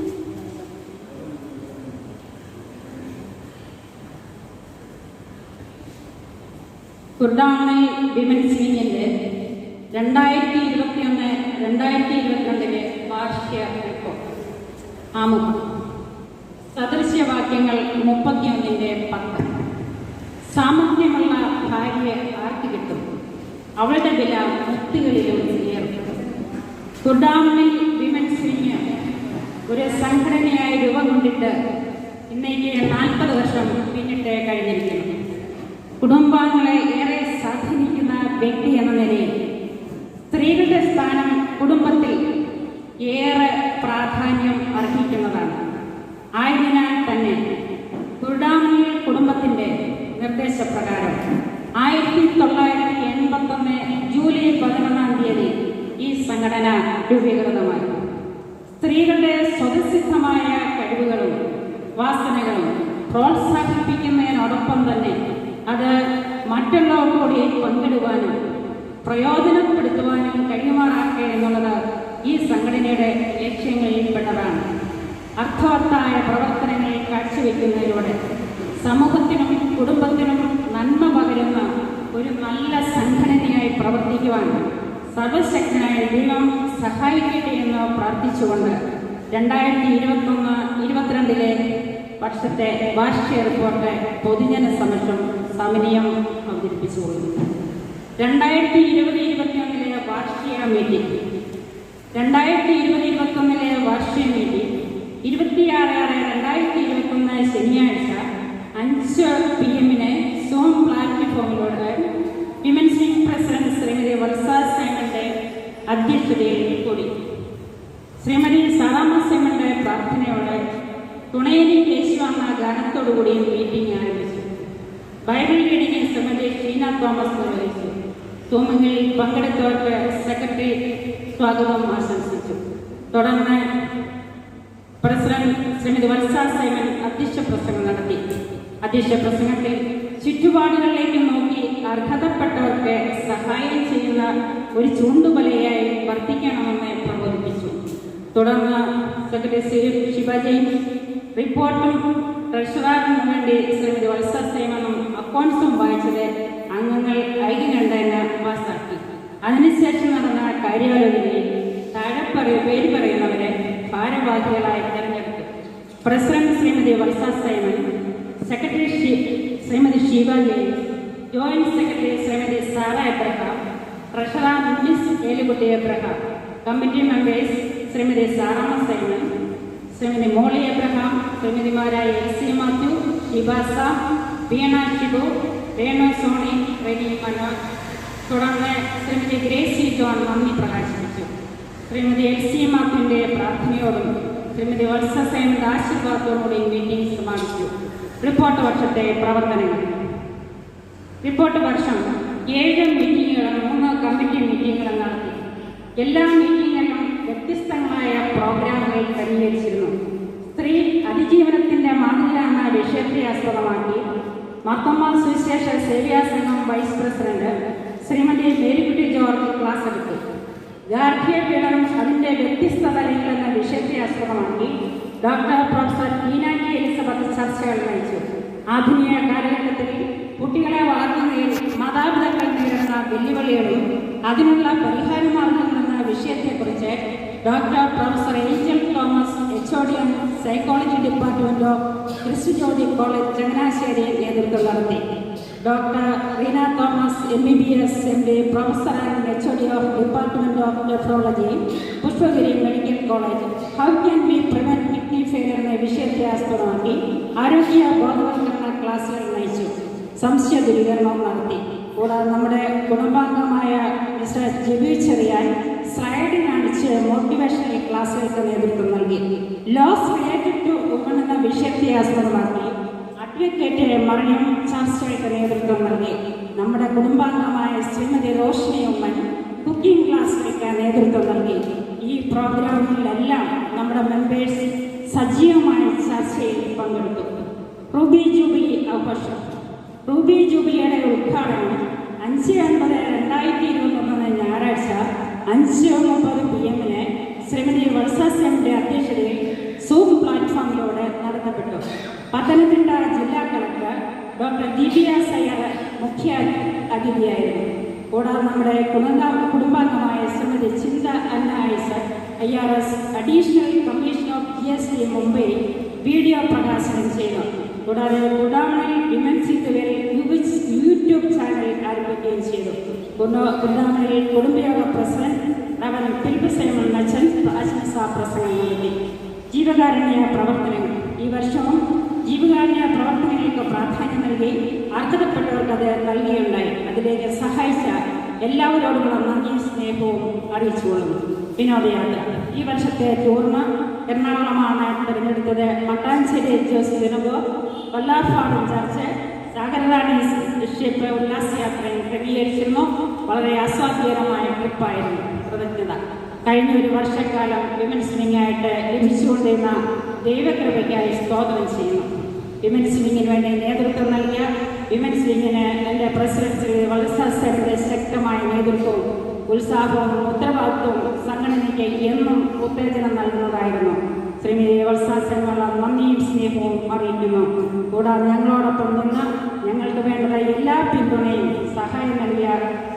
കുർഡാമണി വിമൻസ് വിങ്ങിൻ്റെ 2021-2022 വാർഷിക റിപ്പോർട്ട്. ആമുഖം. സദൃശ്യവാക്യങ്ങൾ 31-10. സാമർഥ്യമുള്ള ഭാര്യയെ ആർക്ക് കിട്ടും? അവളുടെ വില മുത്തുകളിലും ഏറും. കുർഡാമണി വിമൻസ് വിങ് ഒരു സംഘടനയായി രൂപം കൊണ്ടിട്ട് ഇന്നേക്ക് 40 വർഷം പിന്നിട്ട് കഴിഞ്ഞിരിക്കുന്നു. കുടുംബാംഗങ്ങളെ ഏറെ സ്വാധീനിക്കുന്ന വ്യക്തി എന്ന നിലയിൽ സ്ത്രീകളുടെ സ്ഥാനം കുടുംബത്തിൽ ഏറെ പ്രാധാന്യം അർഹിക്കുന്നതാണ്. ആയതിനാൽ തന്നെ കുർഡാമണി കുടുംബത്തിൻ്റെ നിർദ്ദേശപ്രകാരം 1981 ജൂലൈ 11 ഈ സംഘടന രൂപീകൃതമായി. സ്ത്രീകളുടെ സ്വതസിദ്ധമായ കഴിവുകളും വാസനകളും പ്രോത്സാഹിപ്പിക്കുന്നതിനോടൊപ്പം തന്നെ അത് മറ്റുള്ളവർ കൂടി പങ്കിടുവാനും പ്രയോജനപ്പെടുത്തുവാനും കഴിയുമാറാക്കുക എന്നുള്ളത് ഈ സംഘടനയുടെ ലക്ഷ്യങ്ങളിൽപ്പെട്ടതാണ്. അർത്ഥവത്തായ പ്രവർത്തനങ്ങൾ കാഴ്ചവെക്കുന്നതിലൂടെ സമൂഹത്തിനും കുടുംബത്തിനും നന്മ പകരുന്ന ഒരു നല്ല സംഘടനയായി പ്രവർത്തിക്കുവാൻ സർവശക്തനായ ദൈവം സഹായിക്കട്ടെ എന്ന് പ്രാർത്ഥിച്ചുകൊണ്ട് 2021-22 വർഷത്തെ വാർഷിക റിപ്പോർട്ട് പൊതുജന സമക്ഷം സമിനിയം അവതരിപ്പിച്ചുകൊള്ളുന്നു. 2020-21 വാർഷിക മീറ്റിംഗ് 2020-21 വാർഷിക മീറ്റിംഗ് 26/6/2021 ശനിയാഴ്ച 5 PM സൂം പ്ലാറ്റ്ഫോമിലൂടെ women's wing president Shrimati Valsa സൈമന്റെ അധ്യക്ഷതയിൽ കൂടി ശ്രീമതി സാറാമ്മ സൈമന്റെ പ്രാർത്ഥനയോടെ തുണയരി യേശു എന്ന ഗാനത്തോടുകൂടി മീറ്റിംഗ് ആരംഭിച്ചു. ബൈബിൾ റീഡിംഗിൽ ശ്രീമതി ഷീന തോമസ് നിർവഹിച്ചു. സൂമിങ്ങിൽ പങ്കെടുത്തവർക്ക് സെക്രട്ടറി സ്വാഗതം ആശംസിച്ചു. തുടർന്ന് പ്രസിഡന്റ് ശ്രീമതി വത്സ സൈമൻ അധ്യക്ഷ പ്രസംഗം നടത്തി. അധ്യക്ഷ പ്രസംഗത്തിൽ ചുറ്റുപാടുകളിലേക്ക് നോക്കി അർഹതപ്പെട്ടവർക്ക് സഹായം ചെയ്യുന്ന ഒരു ചൂണ്ടുവലയായി വർദ്ധിക്കണമെന്ന് പ്രബോധിപ്പിച്ചു. തുടർന്ന് സെക്രട്ടറി ശിവ ജെയിംസ് റിപ്പോർട്ടും ട്രഷററിന് വേണ്ടി ശ്രീമതി വത്സ സൈമനും അക്കൗണ്ട്സും വായിച്ചത് അംഗങ്ങൾ ഐക്യകണ്ഠേന പാസാക്കി. അതിനുശേഷം നടന്ന കാര്യാലോചനയിൽ പേര് പറയുന്നവരെ ഭാരവാഹികളായി തെരഞ്ഞെടുത്തു. President Shrimati Valsa Simon, secretary Shrimati Sheeba James, joint secretary Shrimati Sara Abraham, treasurer Miss Elukutty Abraham, committee members Shrimati Saramma Simon, Shrimati Molly Abraham, ശ്രീമതിമാരായ എൽസി മാത്യു, ഷിബാസ, വീണ ഷിബു, രേണു സോണി, റെനി മനോജ്. തുടർന്ന് ശ്രീമതി ഗ്രേസി ജോൺ നന്ദി പ്രകാശിപ്പിച്ചു. ശ്രീമതി എൽസി മാത്യുവിൻ്റെ പ്രാർത്ഥനയോടും ശ്രീമതി വത്സ സൈമന്റെ ആശീർവാദത്തോടുകൂടി മീറ്റിംഗ് സമാപിച്ചു. റിപ്പോർട്ട് വർഷത്തെ പ്രവർത്തനങ്ങൾ. റിപ്പോർട്ട് വർഷം 7 മീറ്റിങ്ങുകളും 3 കമ്മിറ്റി മീറ്റിങ്ങുകളും നടത്തി. എല്ലാ മീറ്റിങ്ങുകളിലും വ്യത്യസ്തങ്ങളായ പ്രോഗ്രാമുകൾ ക്രമീകരിച്ചിരുന്നു. സ്ത്രീ അതിജീവനത്തിൻ്റെ മാതൃക എന്ന വിഷയത്തെ ആസ്പദമാക്കി മാർത്തോമ്മ സുവിശേഷ സേവ്യാ സംഘം vice president Shrimati Marykutty George class എടുത്തു. ഗാർഹിക പീഡനം അതിൻ്റെ വ്യത്യസ്ത തലങ്ങൾ എന്ന വിഷയത്തെ ആസ്പദമാക്കി ഡോക്ടർ പ്രൊഫസർ ഈനാക്കി എലിസബത്ത് ചർച്ചകൾ നയിച്ചു. ആധുനിക കാലഘട്ടത്തിൽ കുട്ടികളെ വളർത്തുന്നതിൽ മാതാപിതാക്കൾ നേരിടുന്ന വെല്ലുവിളികളും അതിനുള്ള പരിഹാരമാർഗങ്ങളെന്ന വിഷയത്തെക്കുറിച്ച് doctor professor Angel Thomas HOD psychology department of ക്രിസ്തു ജ്യോതി കോളേജ് ചങ്ങനാശ്ശേരി നേതൃത്വം നടത്തി. Doctor Reena Thomas MBBS MD professor and HOD of department of nephrology Pushpagiri medical college how can be prevent kidney failure എന്ന വിഷയത്തെ ആസ്പദമാക്കി ആരോഗ്യ ബോധവൽക്കരണ ക്ലാസുകൾ നയിച്ചു. സംശയ ദൂരീകരണവും നടത്തി. കൂടാതെ നമ്മുടെ കുടുംബാംഗമായ മിസ്റ്റർ ജെബി ചെറിയാൻ സ്ലൈഡ് കാണിച്ച് മോട്ടിവേഷണൽ ക്ലാസുകൾക്ക് നേതൃത്വം നൽകി. ലോസ് റിലേറ്റഡ് ടു വുമൺ എന്ന വിഷയത്തെ ആസ്പദമാക്കി അഡ്വക്കേറ്റ് മറിയം ചർച്ചകൾക്ക് നേതൃത്വം നൽകി. നമ്മുടെ കുടുംബാംഗമായ ശ്രീമതി റോഷ്നി ഉമ്മൻ കുക്കിംഗ് ക്ലാസുകൾക്ക് നേതൃത്വം നൽകി. ഈ പ്രോഗ്രാമുകളിലെല്ലാം നമ്മുടെ മെമ്പേഴ്സ് സജീവമായ ചർച്ചയിൽ പങ്കെടുത്തു. റൂബി ജൂബിലി ആഘോഷം. റൂബി ജൂബിലിയുടെ ഉദ്ഘാടനം 5/9/2021 ഞായറാഴ്ച 5:30 PM ശ്രീമതി വത്സാസ്യയുടെ അധ്യക്ഷതയിൽ സൂം പ്ലാറ്റ്ഫോമിലൂടെ നടത്തപ്പെട്ടു. പത്തനംതിട്ട ജില്ലാ കളക്ടർ ഡോക്ടർ ദിവ്യ സയ്യർ മുഖ്യ അതിഥിയായിരുന്നു. കൂടാതെ നമ്മുടെ കുടുംബാംഗമായ Shrimati Chintha Anna Isaac IRS additional commissioner of GST Mumbai video പ്രകാശനം ചെയ്തു. കൂടാതെ കുടാമണൽ വിമൻസ് യൂട്യൂബ് ചാനൽ ആരംഭിക്കുകയും ചെയ്തു. കുടാമണൽ കുടുംബയോഗ പ്രസിഡന്റ് റവൻ ഫിലിപ്പ് സൈമൺ അച്ഛൻ ആശംസാ പ്രസംഗം നടത്തി. ജീവകാരുണ്യ പ്രവർത്തനങ്ങൾ ഈ വർഷവും ജീവകാരുണ്യ പ്രവർത്തനങ്ങൾക്ക് പ്രാധാന്യം നൽകി അർഹതപ്പെട്ടവർക്ക് അത് നൽകിയുണ്ടായി. അതിലേക്ക് സഹായിച്ച എല്ലാവരോടുമുള്ള നന്ദിയും സ്നേഹവും അറിയിച്ചുകൊള്ളുന്നു. വിനോദയാത്ര ഈ വർഷത്തെ ടൂറിന് എറണാകുളമാണ് തിരഞ്ഞെടുത്തത്. മട്ടാഞ്ചേരി ജോസ് ദിനകോ വല്ലാർപാടം ചർച്ച് സാഗരറാണി ഷിപ്പ് ഉല്ലാസയാത്രയും ക്രമീകരിച്ചിരുന്നു. വളരെ ആസ്വാദ്യകരമായ ട്രിപ്പായിരുന്നു. കൃതജ്ഞത. കഴിഞ്ഞ ഒരു വർഷക്കാലം വിമൻസ് വിങ്ങിനായിട്ട് ലഭിച്ചുകൊണ്ടിരുന്ന ദൈവകൃപയ്ക്കായി സ്തോത്രം ചെയ്യുന്നു. വിമൻസ് വിങ്ങിന് വേണ്ടി നേതൃത്വം നൽകിയ വിമൻസ് വിങ്ങിന് എൻ്റെ പ്രസിഡന്റ് ശ്രീ വത്സാസ്യരുടെ ശക്തമായ നേതൃത്വവും ഉത്സാഹവും ഉത്തരവാദിത്വവും സംഘടനയ്ക്ക് എന്നും ഉത്തേജനം നൽകുന്നതായിരുന്നു. ശ്രീമതി വത്സാസ്യനുള്ള നന്ദിയും സ്നേഹവും അറിയിക്കുന്നു. കൂടാതെ ഞങ്ങളോടൊപ്പം നിന്ന് ഞങ്ങൾക്ക് വേണ്ട എല്ലാ പിന്തുണയും സഹായം നൽകിയ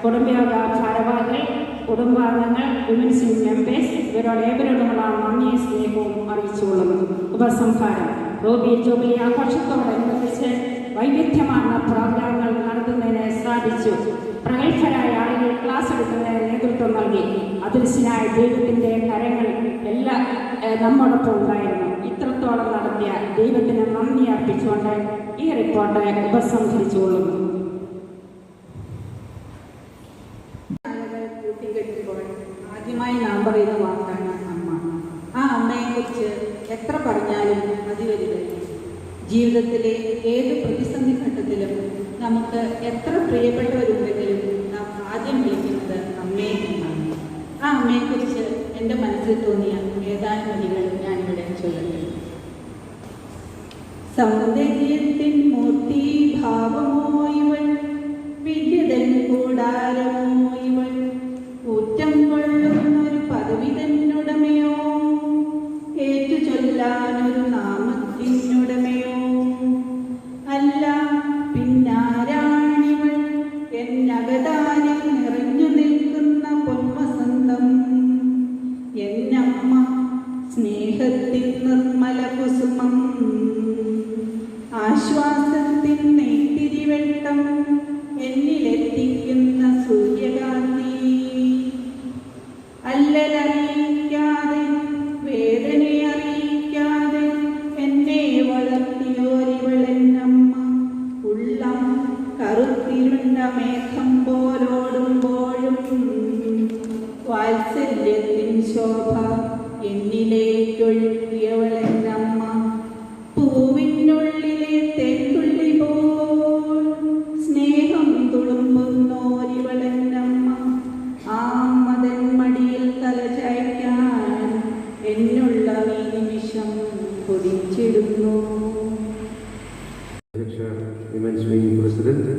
കുടുംബയോഗ ഭാരവാഹികൾ, കുടുംബാംഗങ്ങൾ, വിമൻസ് വിങ് മെമ്പേഴ്സ് ഇവരോട് ഏവരോടുമുള്ള നന്ദിയും സ്നേഹവും അറിയിച്ചുകൊള്ളുന്നു. ഉപസംഹാരം. റൂബി ജൂബിലി ആഘോഷത്തോടനുബന്ധിച്ച് വൈവിധ്യമാർന്ന പ്രോഗ്രാമുകൾ നടത്തുന്നതിന് സാധിച്ചു. പ്രഗത്ഭരായ ആളുകൾ ക്ലാസ് എടുക്കുന്നതിന് നേതൃത്വം നൽകി. അദൃശ്യനായ ദൈവത്തിൻ്റെ കരങ്ങൾ നമ്മോടൊപ്പം ഉണ്ടായിരുന്നു. ഇത്രത്തോളം നടത്തിയ ദൈവത്തിന് നന്ദി അർപ്പിച്ചുകൊണ്ട് ഈ റിപ്പോർട്ട് ഉപസംഹരിച്ചുകൊള്ളുന്നു. കൂട്ടിക്കെട്ടുമ്പോൾ ആദ്യമായി നാം പറയുന്ന വാക്കാണ് അമ്മ. ആ അമ്മയെക്കുറിച്ച് എത്ര പറഞ്ഞാലും മതി വരികയില്ല. ജീവിതത്തിലെ ഏത് പ്രതിസന്ധി ഘട്ടത്തിലും നമുക്ക് എത്ര പ്രിയപ്പെട്ടവരുണ്ടെങ്കിലും നാം ആദ്യം വിളിക്കുന്നത് അമ്മയെ എന്നാണ്. ആ അമ്മയെക്കുറിച്ച് എൻ്റെ മനസ്സിൽ തോന്നിയ ഏതാനും വരികൾ ഞാനിവിടെ ചൊല്ലട്ടെ. സൗന്ദര്യത്തിൻ മൂർത്തിഭാവമോ ഇവൾ, വിദ്യതൻ കൂടാരമോ ഇവൾ, ഊറ്റം കൊള്ളുന്നൊരു പദവി തന്നുടമയോ, ഏറ്റു ചൊല്ലാനൊരു നാമത്തിനുടമയോ, അല്ല പിന്നാരാണിവൾ, എന്നകതാരിൽ നിറഞ്ഞു നിൽക്കുന്ന പൊന്മസന്തം, എന്നമ്മ സ്നേഹത്തിൻ നിർമ്മല കുസുമം, ആശ്വാസത്തിൻ നെയ്ത്തിരിവെട്ടം, എന്നിലെത്തിക്കുന്ന സൂര്യകാന്തി, അല്ലലറിയിക്കാതെ വേദനയറിയിക്കാതെ എന്നെ വളർത്തിയോരിവളെന്നമ്മ, ഉള്ളം കറുത്തിരുണ്ട മേഘം പോലോടുമ്പോഴും വാത്സല്യത്തിൻ ശോഭ എന്നിലേക്കൊഴുക്കിയവളെന്നമ്മ, പൂവിനുള്ളിലെ തേൻതുള്ളി പോൽ സ്നേഹം തുളുമ്പുന്നോരിവളെന്നമ്മ, ആ മതൻ മടിയിൽ തലചായ്ക്കാൻ എന്നുള്ള ഈ നിമിഷം കൊതിച്ചിടുന്നു. വിമൻസ് വിങ് പ്രസിഡന്റ്,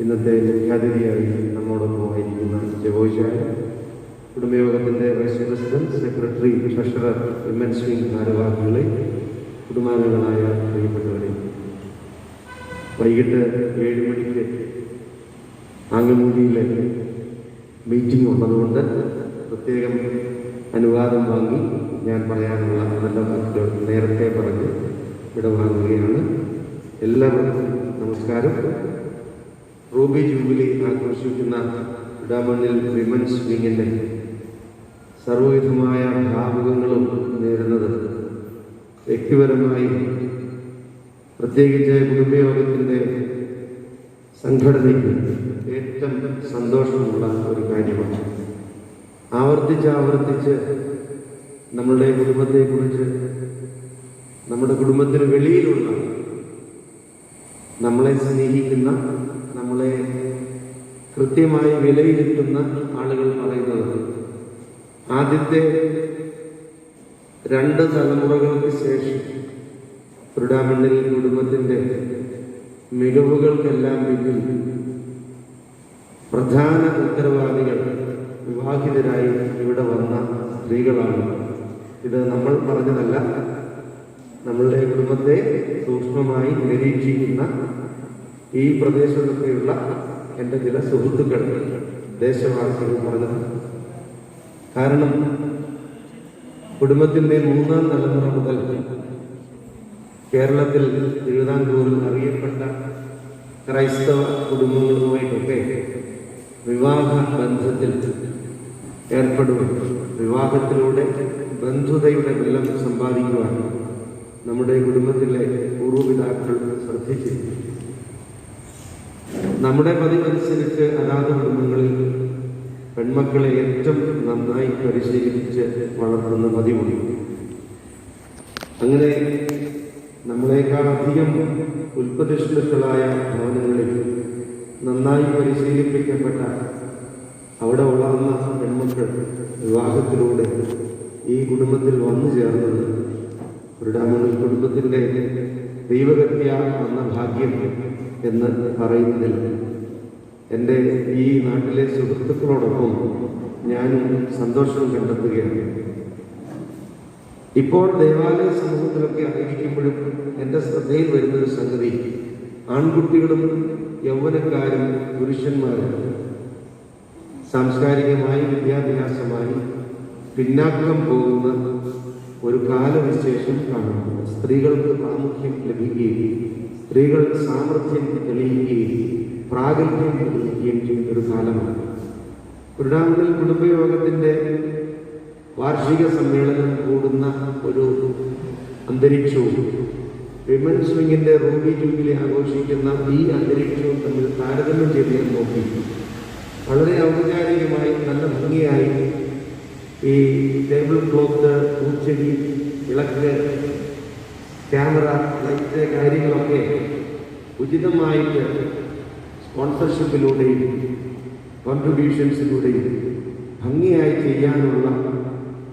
ഇന്നത്തെ മുഖ്യാതിഥിയായി നമ്മോടൊപ്പമായിരിക്കുന്ന ജബോഷായ, കുടുംബയോഗത്തിൻ്റെ vice president, secretary, treasurer, women's wing ഭാരവാഹികളെ, കുടുംബാംഗങ്ങളായ പ്രിയപ്പെട്ടവരെ, വൈകിട്ട് 7 മണിക്ക് ആംഗമൂലിയിലെ മീറ്റിംഗ് ഉള്ളതുകൊണ്ട് പ്രത്യേകം അനുവാദം വാങ്ങി ഞാൻ പറയാനുള്ള നല്ല വാക്കുകൾ നേരത്തെ പറഞ്ഞ് വിടവാങ്ങുകയാണ്. എല്ലാവർക്കും നമസ്കാരം. റൂബി ജൂബിലി ആഘോഷിക്കുന്ന ഇടാമണ്ണിൽ വിമൻസ് വിങ്ങിൻ്റെ സർവവിധമായ ഭാവുകങ്ങളും നേരുന്നത് വ്യക്തിപരമായി, പ്രത്യേകിച്ച് കുടുംബയോഗത്തിൻ്റെ സംഘടനയ്ക്ക് ഏറ്റവും സന്തോഷമുള്ള ഒരു കാര്യമാണ്. ആവർത്തിച്ച് നമ്മളുടെ കുടുംബത്തെക്കുറിച്ച്, നമ്മുടെ കുടുംബത്തിന് വെളിയിലുള്ള നമ്മളെ സ്നേഹിക്കുന്ന, നമ്മളെ കൃത്യമായി വിലയിരുത്തുന്ന ആളുകൾ പറയുന്നത് ആദ്യത്തെ 2 തലമുറകൾക്ക് ശേഷം കുരുടാമണ്ണിൽ കുടുംബത്തിൻ്റെ മികവുകൾക്കെല്ലാം പിന്നിൽ പ്രധാന ഉത്തരവാദികൾ വിവാഹിതരായി ഇവിടെ വന്ന സ്ത്രീകളാണ്. ഇത് നമ്മൾ പറഞ്ഞതല്ല, നമ്മളുടെ കുടുംബത്തെ സൂക്ഷ്മമായി നിരീക്ഷിക്കുന്ന ഈ പ്രദേശത്തൊക്കെയുള്ള എൻ്റെ ചില സുഹൃത്തുക്കൾ, ദേശവാസികൾ പറഞ്ഞത്. കാരണം കുടുംബത്തിൻ്റെ 3-ാം തലമുറ മുതൽ കേരളത്തിൽ തിരുവിതാംകൂറിൽ അറിയപ്പെട്ട ക്രൈസ്തവ കുടുംബങ്ങളുമായിട്ടൊക്കെ വിവാഹ ബന്ധത്തിൽ ഏർപ്പെടുകയും വിവാഹത്തിലൂടെ ബന്ധുതയുടെ ബലം സമ്പാദിക്കുവാൻ നമ്മുടെ കുടുംബത്തിലെ പൂർവ്വപിതാക്കൾ ശ്രദ്ധിച്ചിരുന്നു. നമ്മുടെ പതിവനുസരിച്ച് അതാത് കുടുംബങ്ങളിൽ പെൺമക്കളെ ഏറ്റവും നന്നായി പരിശീലിപ്പിച്ച് വളർത്തുന്ന പതിവുണ്ട്. അങ്ങനെ നമ്മളെക്കാൾ അധികം ഉൽപ്പതിഷ്ണുക്കളായ ഭവനങ്ങളിൽ നന്നായി പരിശീലിപ്പിക്കപ്പെട്ട അവിടെ വളർന്ന പെൺമക്കൾ വിവാഹത്തിലൂടെ ഈ കുടുംബത്തിൽ വന്നു ചേർന്നത് കുരുടാമണ്ണിൽ കുടുംബത്തിൻ്റെ ദൈവകത്യ വന്ന ഭാഗ്യം എന്ന് പറയുന്നതിൽ എൻ്റെ ഈ നാട്ടിലെ സുഹൃത്തുക്കളോടൊപ്പം ഞാനും സന്തോഷം കണ്ടെത്തുകയാണ്. ഇപ്പോൾ ദേവാലയ സമൂഹത്തിലൊക്കെ ആയിരിക്കുമ്പോഴും എൻ്റെ ശ്രദ്ധയിൽ വരുന്നൊരു സംഗതി, ആൺകുട്ടികളും യൗവനക്കാരും പുരുഷന്മാരും സാംസ്കാരികമായി വിദ്യാഭ്യാസമായി പിന്നാക്കം പോകുന്ന ഒരു കാലവിശേഷം കാണുന്നു. സ്ത്രീകൾക്ക് പ്രാമുഖ്യം ലഭിക്കുകയും സ്ത്രീകൾ സാമർഥ്യം തെളിയിക്കുകയും പ്രാഗൽഭ്യം തെളിയിക്കുകയും ചെയ്യുന്ന ഒരു കാലമാണ്. കുരുടാമണ്ണിൽ കുടുംബയോഗത്തിൻ്റെ വാർഷിക സമ്മേളനം കൂടുന്ന ഒരു അന്തരീക്ഷവും വിമൻസ് വിങ്ങിൻ്റെ റൂബി ജൂബിലി ആഘോഷിക്കുന്ന ഈ അന്തരീക്ഷവും തമ്മിൽ താരതമ്യം ചെയ്ത് ഞാൻ നോക്കി. വളരെ ഔപചാരികമായി നല്ല ഭംഗിയായി ഈ ടേബിൾ ക്ലോത്ത്, പൂച്ചെടി, വിളക്ക്, ക്യാമറ, ലൈറ്റ് കാര്യങ്ങളൊക്കെ ഉചിതമായിട്ട് സ്പോൺസർഷിപ്പിലൂടെയും കോൺട്രിബ്യൂഷൻസിലൂടെയും ഭംഗിയായി ചെയ്യാനുള്ള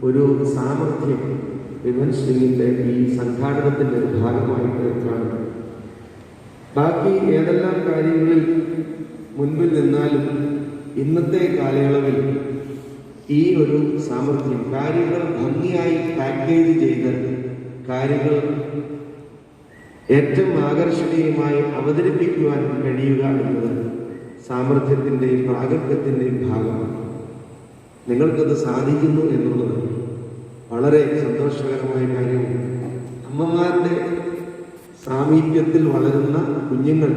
ഒരു സാമർഥ്യം വിമൻസ് വിങ്ങിൻ്റെ ഈ സംഘാടനത്തിൻ്റെ ഒരു ഭാഗമായിട്ട് കാണുന്നു. ബാക്കി ഏതെല്ലാം കാര്യങ്ങളിൽ മുൻപിൽ നിന്നാലും ഇന്നത്തെ കാലയളവിൽ ഈ ഒരു സാമർഥ്യം, കാര്യങ്ങൾ ഭംഗിയായി പാക്കേജ് ചെയ്ത് കാര്യങ്ങൾ ഏറ്റവും ആകർഷണീയമായി അവതരിപ്പിക്കുവാൻ കഴിയുക എന്നത് സാമർഥ്യത്തിൻ്റെയും പ്രാഗൽഭ്യത്തിൻ്റെയും ഭാഗമാണ്. നിങ്ങൾക്കത് സാധിക്കുന്നു എന്നുള്ളത് വളരെ സന്തോഷകരമായ കാര്യമാണ്. അമ്മമാരുടെ സാമീപ്യത്തിൽ വളരുന്ന കുഞ്ഞുങ്ങൾ,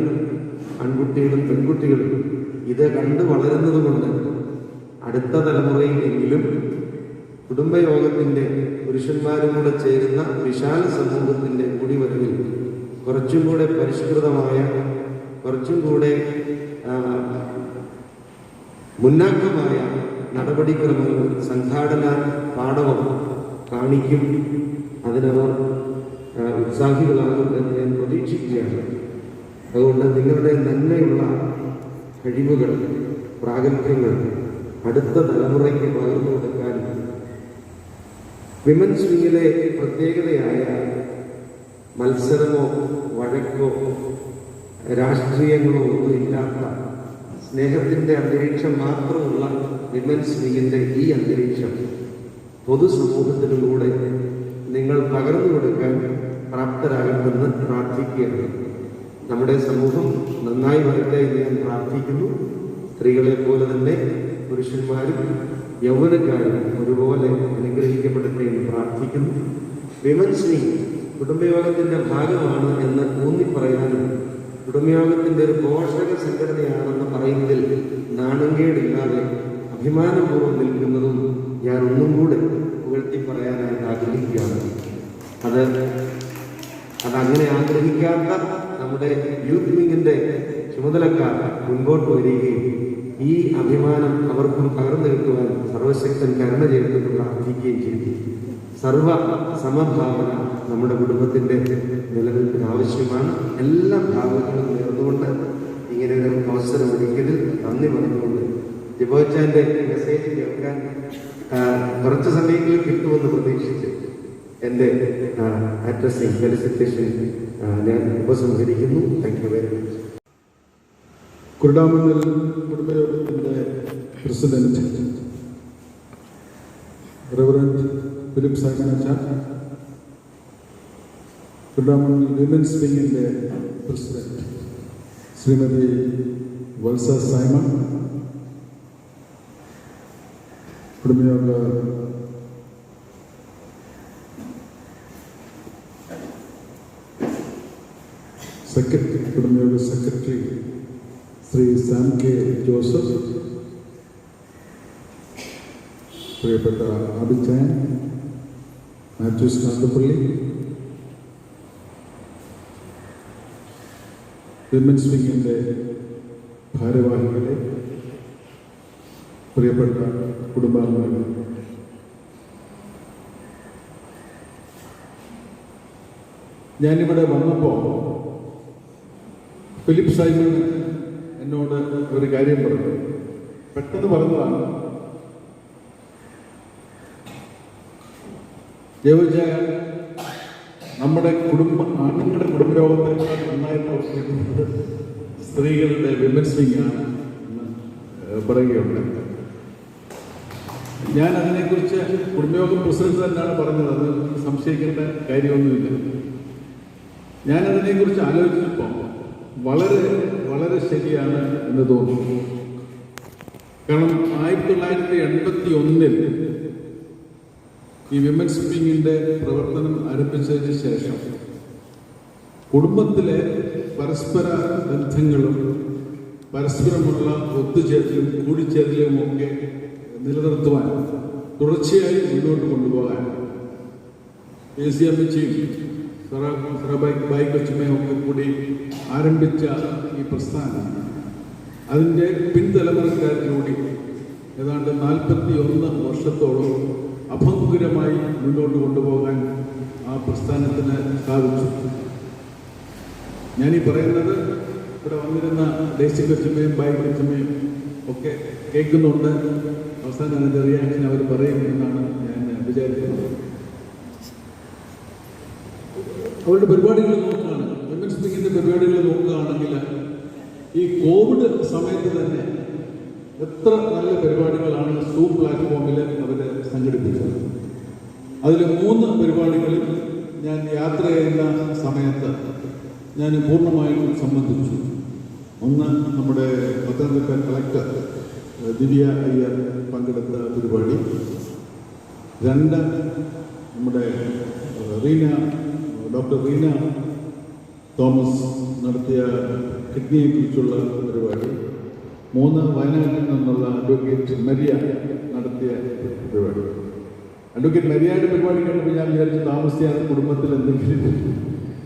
ആൺകുട്ടികളും പെൺകുട്ടികളും ഇത് കണ്ട് വളരുന്നത് കൊണ്ട് അടുത്ത തലമുറയിലെങ്കിലും കുടുംബയോഗത്തിൻ്റെ പുരുഷന്മാരും കൂടെ ചേരുന്ന വിശാല സമൂഹത്തിൻ്റെ കുടിവരവിൽ കുറച്ചും കൂടെ പരിഷ്കൃതമായ, കുറച്ചും കൂടെ മുന്നാക്കമായ നടപടിക്രമങ്ങൾ, സംഘാടന പാഠവും കാണിക്കും. അതിനവർ ഉത്സാഹികളാകും എന്ന് ഞാൻ പ്രതീക്ഷിക്കുകയാണ്. അതുകൊണ്ട് നിങ്ങളുടെ നന്മയുള്ള കഴിവുകൾ, പ്രാഗൽഭ്യങ്ങൾ അടുത്ത തലമുറയ്ക്ക് പകർന്നു കൊടുക്കാൻ വിമൻസ് വിങ്ങിലെ പ്രത്യേകതയായ മത്സരമോ വഴക്കോ രാഷ്ട്രീയങ്ങളോ ഒന്നുമില്ലാത്ത സ്നേഹത്തിൻ്റെ അന്തരീക്ഷം മാത്രമുള്ള വിമൻസ് വിങ്ങിൻ്റെ ഈ അന്തരീക്ഷം പൊതുസമൂഹത്തിലൂടെ നിങ്ങൾ പകർന്നു കൊടുക്കാൻ പ്രാപ്തരാകണമെന്ന് പ്രാർത്ഥിക്കുകയാണ്. നമ്മുടെ സമൂഹം നന്നായി വരട്ടെ എന്ന് ഞാൻ പ്രാർത്ഥിക്കുന്നു. സ്ത്രീകളെ പോലെ തന്നെ പുരുഷന്മാരും യൗവനക്കാരും ഒരുപോലെ അനുഗ്രഹിക്കപ്പെടട്ടെ എന്ന് പ്രാർത്ഥിക്കുന്നു. വിമൻസ് വിങ് കുടുംബയോഗത്തിൻ്റെ ഭാഗമാണ് എന്ന് ഊന്നിപ്പറയാനും കുടുംബയോഗത്തിൻ്റെ ഒരു പോഷക സംഘടനയാണെന്ന് പറയുന്നതിൽ നാണംകേടില്ലാതെ അഭിമാനപൂർവ്വം നിൽക്കുന്നതും ഞാൻ ഒന്നും കൂടെ പുകഴ്ത്തി പറയാനായിട്ട് ആഗ്രഹിക്കുകയാണ്. അതങ്ങനെ ആഗ്രഹിക്കാത്ത നമ്മുടെ യൂത്ത് വിങ്ങിൻ്റെ ചുമതലക്കാർ മുൻപോട്ട് വരികയും ഈ അഭിമാനം അവർക്കും പകർന്നു കിട്ടുവാൻ സർവശക്തൻ കരുണ ചെയ്തെന്ന് പ്രാർത്ഥിക്കുകയും ചെയ്തു. സർവ സമഭാവന നമ്മുടെ കുടുംബത്തിൻ്റെ നിലനിൽപ്പിന് ആവശ്യമാണ്. എല്ലാ ഭാവങ്ങളും നേർന്നുകൊണ്ട് ഇങ്ങനെ ഒരു അവസരം ഒരുക്കിയതിൽ നന്ദി പറഞ്ഞുകൊണ്ട് ജിബോച്ചാൻ്റെ മെസ്സേജ് കേൾക്കാൻ കുറച്ച് സമയങ്ങളിൽ കിട്ടുമെന്ന് പ്രതീക്ഷിച്ച് എൻ്റെ അഡ്രസ്സിംഗ് ഫെലിസിറ്റേഷൻ ഞാൻ ഉപസംഹരിക്കുന്നു. Thank you very much. കുരുടാമണ്ണിൽ കുടുംബയോഗത്തിൻ്റെ പ്രസിഡന്റ് റെവറൻഡ് ഫിലിപ്പ് സൈമൺ അച്ഛൻ, കുടുംബ വിമൻസ് വിങ്ങിൻ്റെ പ്രസിഡന്റ് ശ്രീമതി വത്സ സൈമൺ, കുടുംബയോഗ കുടുംബയോഗ secretary Shri Sam K Joseph, പ്രിയപ്പെട്ട ആബിച്ചാൻ, മാത്യൂസ് കാന്തപ്പള്ളി, വിമൻസ് വിങ്ങിൻ്റെ ഭാരവാഹികളെ, പ്രിയപ്പെട്ട കുടുംബാംഗങ്ങൾ, ഞാനിവിടെ വന്നപ്പോൾ ഫിലിപ്പ് സൈമൺ എന്നോട് ഒരു കാര്യം പറഞ്ഞു. പെട്ടെന്ന് പറഞ്ഞതാണ്, ജോജായ നമ്മുടെ ആണുങ്ങളുടെ കുടുംബയോഗത്തെ നന്നായിട്ട് പ്രവർത്തിക്കുന്നത് സ്ത്രീകളുടെ വിമൻസ് വിങ്ങാണ് എന്ന് പറയുകയുണ്ട്. ഞാൻ അതിനെക്കുറിച്ച് കുടുംബയോഗം പ്രസിഡന്റ് തന്നെയാണ് പറഞ്ഞത്, അത് സംശയിക്കേണ്ട കാര്യമൊന്നുമില്ല. ഞാനതിനെക്കുറിച്ച് ആലോചിച്ചപ്പോൾ വളരെ വളരെ ശരിയാണ് എന്ന് തോന്നുന്നു. കാരണം 1981 ഈ വിമൻസ് വിങ്ങിൻ്റെ പ്രവർത്തനം ആരംഭിച്ചതിന് ശേഷം കുടുംബത്തിലെ പരസ്പര ബന്ധങ്ങളും പരസ്പരമുള്ള ഒത്തുചേരലും കൂടിച്ചേരലും ഒക്കെ നിലനിർത്തുവാൻ, തുടർച്ചയായി മുന്നോട്ട് കൊണ്ടുപോകാൻ അമ്മച്ചിയും സറാബായി കൊച്ചുമ്മയും ഒക്കെ കൂടി ആരംഭിച്ച ഈ പ്രസ്ഥാനം അതിൻ്റെ പിൻതലമുറക്കാരിലൂടെ ഏതാണ്ട് 41 വർഷത്തോളം അഭംഗുരമായി മുന്നോട്ട് കൊണ്ടുപോകാൻ ആ പ്രസ്ഥാനത്തിന് സാധിച്ചു. ഞാനീ പറയുന്നത് ഇവിടെ വന്നിരുന്ന ഡേസി കൊച്ചുമ്മയും ബായി കൊച്ചുമ്മയും ഒക്കെ കേൾക്കുന്നുണ്ട്. അവസാനം അതിൻ്റെ റിയാക്ഷൻ അവർ പറയും എന്നാണ് ഞാൻ വിചാരിക്കുന്നത്. അവരുടെ പരിപാടികൾ നോക്കുകയാണ്, വിമൻസ് വിങ്ങിൻ്റെ പരിപാടികൾ നോക്കുകയാണെങ്കിൽ ഈ കോവിഡ് സമയത്ത് തന്നെ എത്ര നല്ല പരിപാടികളാണ് സൂം പ്ലാറ്റ്ഫോമിൽ അവർ സംഘടിപ്പിച്ചത്. അതിൽ 3 പരിപാടികളിൽ ഞാൻ യാത്ര ചെയ്യുന്ന സമയത്ത് ഞാൻ പൂർണ്ണമായിട്ടും സംബന്ധിച്ചു. ഒന്ന്, നമ്മുടെ പത്തനംതിട്ട കളക്ടർ ദിവ്യ അയ്യർ പങ്കെടുത്ത പരിപാടി. 2, നമ്മുടെ ഡോക്ടർ റീന തോമസ് നടത്തിയ കിഡ്നിയെക്കുറിച്ചുള്ള പരിപാടി. 3, വയനാട്ടിൽ നിന്നുള്ള അഡ്വക്കേറ്റ് മരിയ നടത്തിയ പരിപാടി. അഡ്വക്കേറ്റ് മരിയയുടെ പരിപാടി കണ്ടപ്പോൾ ഞാൻ വിചാരിച്ചു താമസിയാതെ കുടുംബത്തിൽ എന്തെങ്കിലും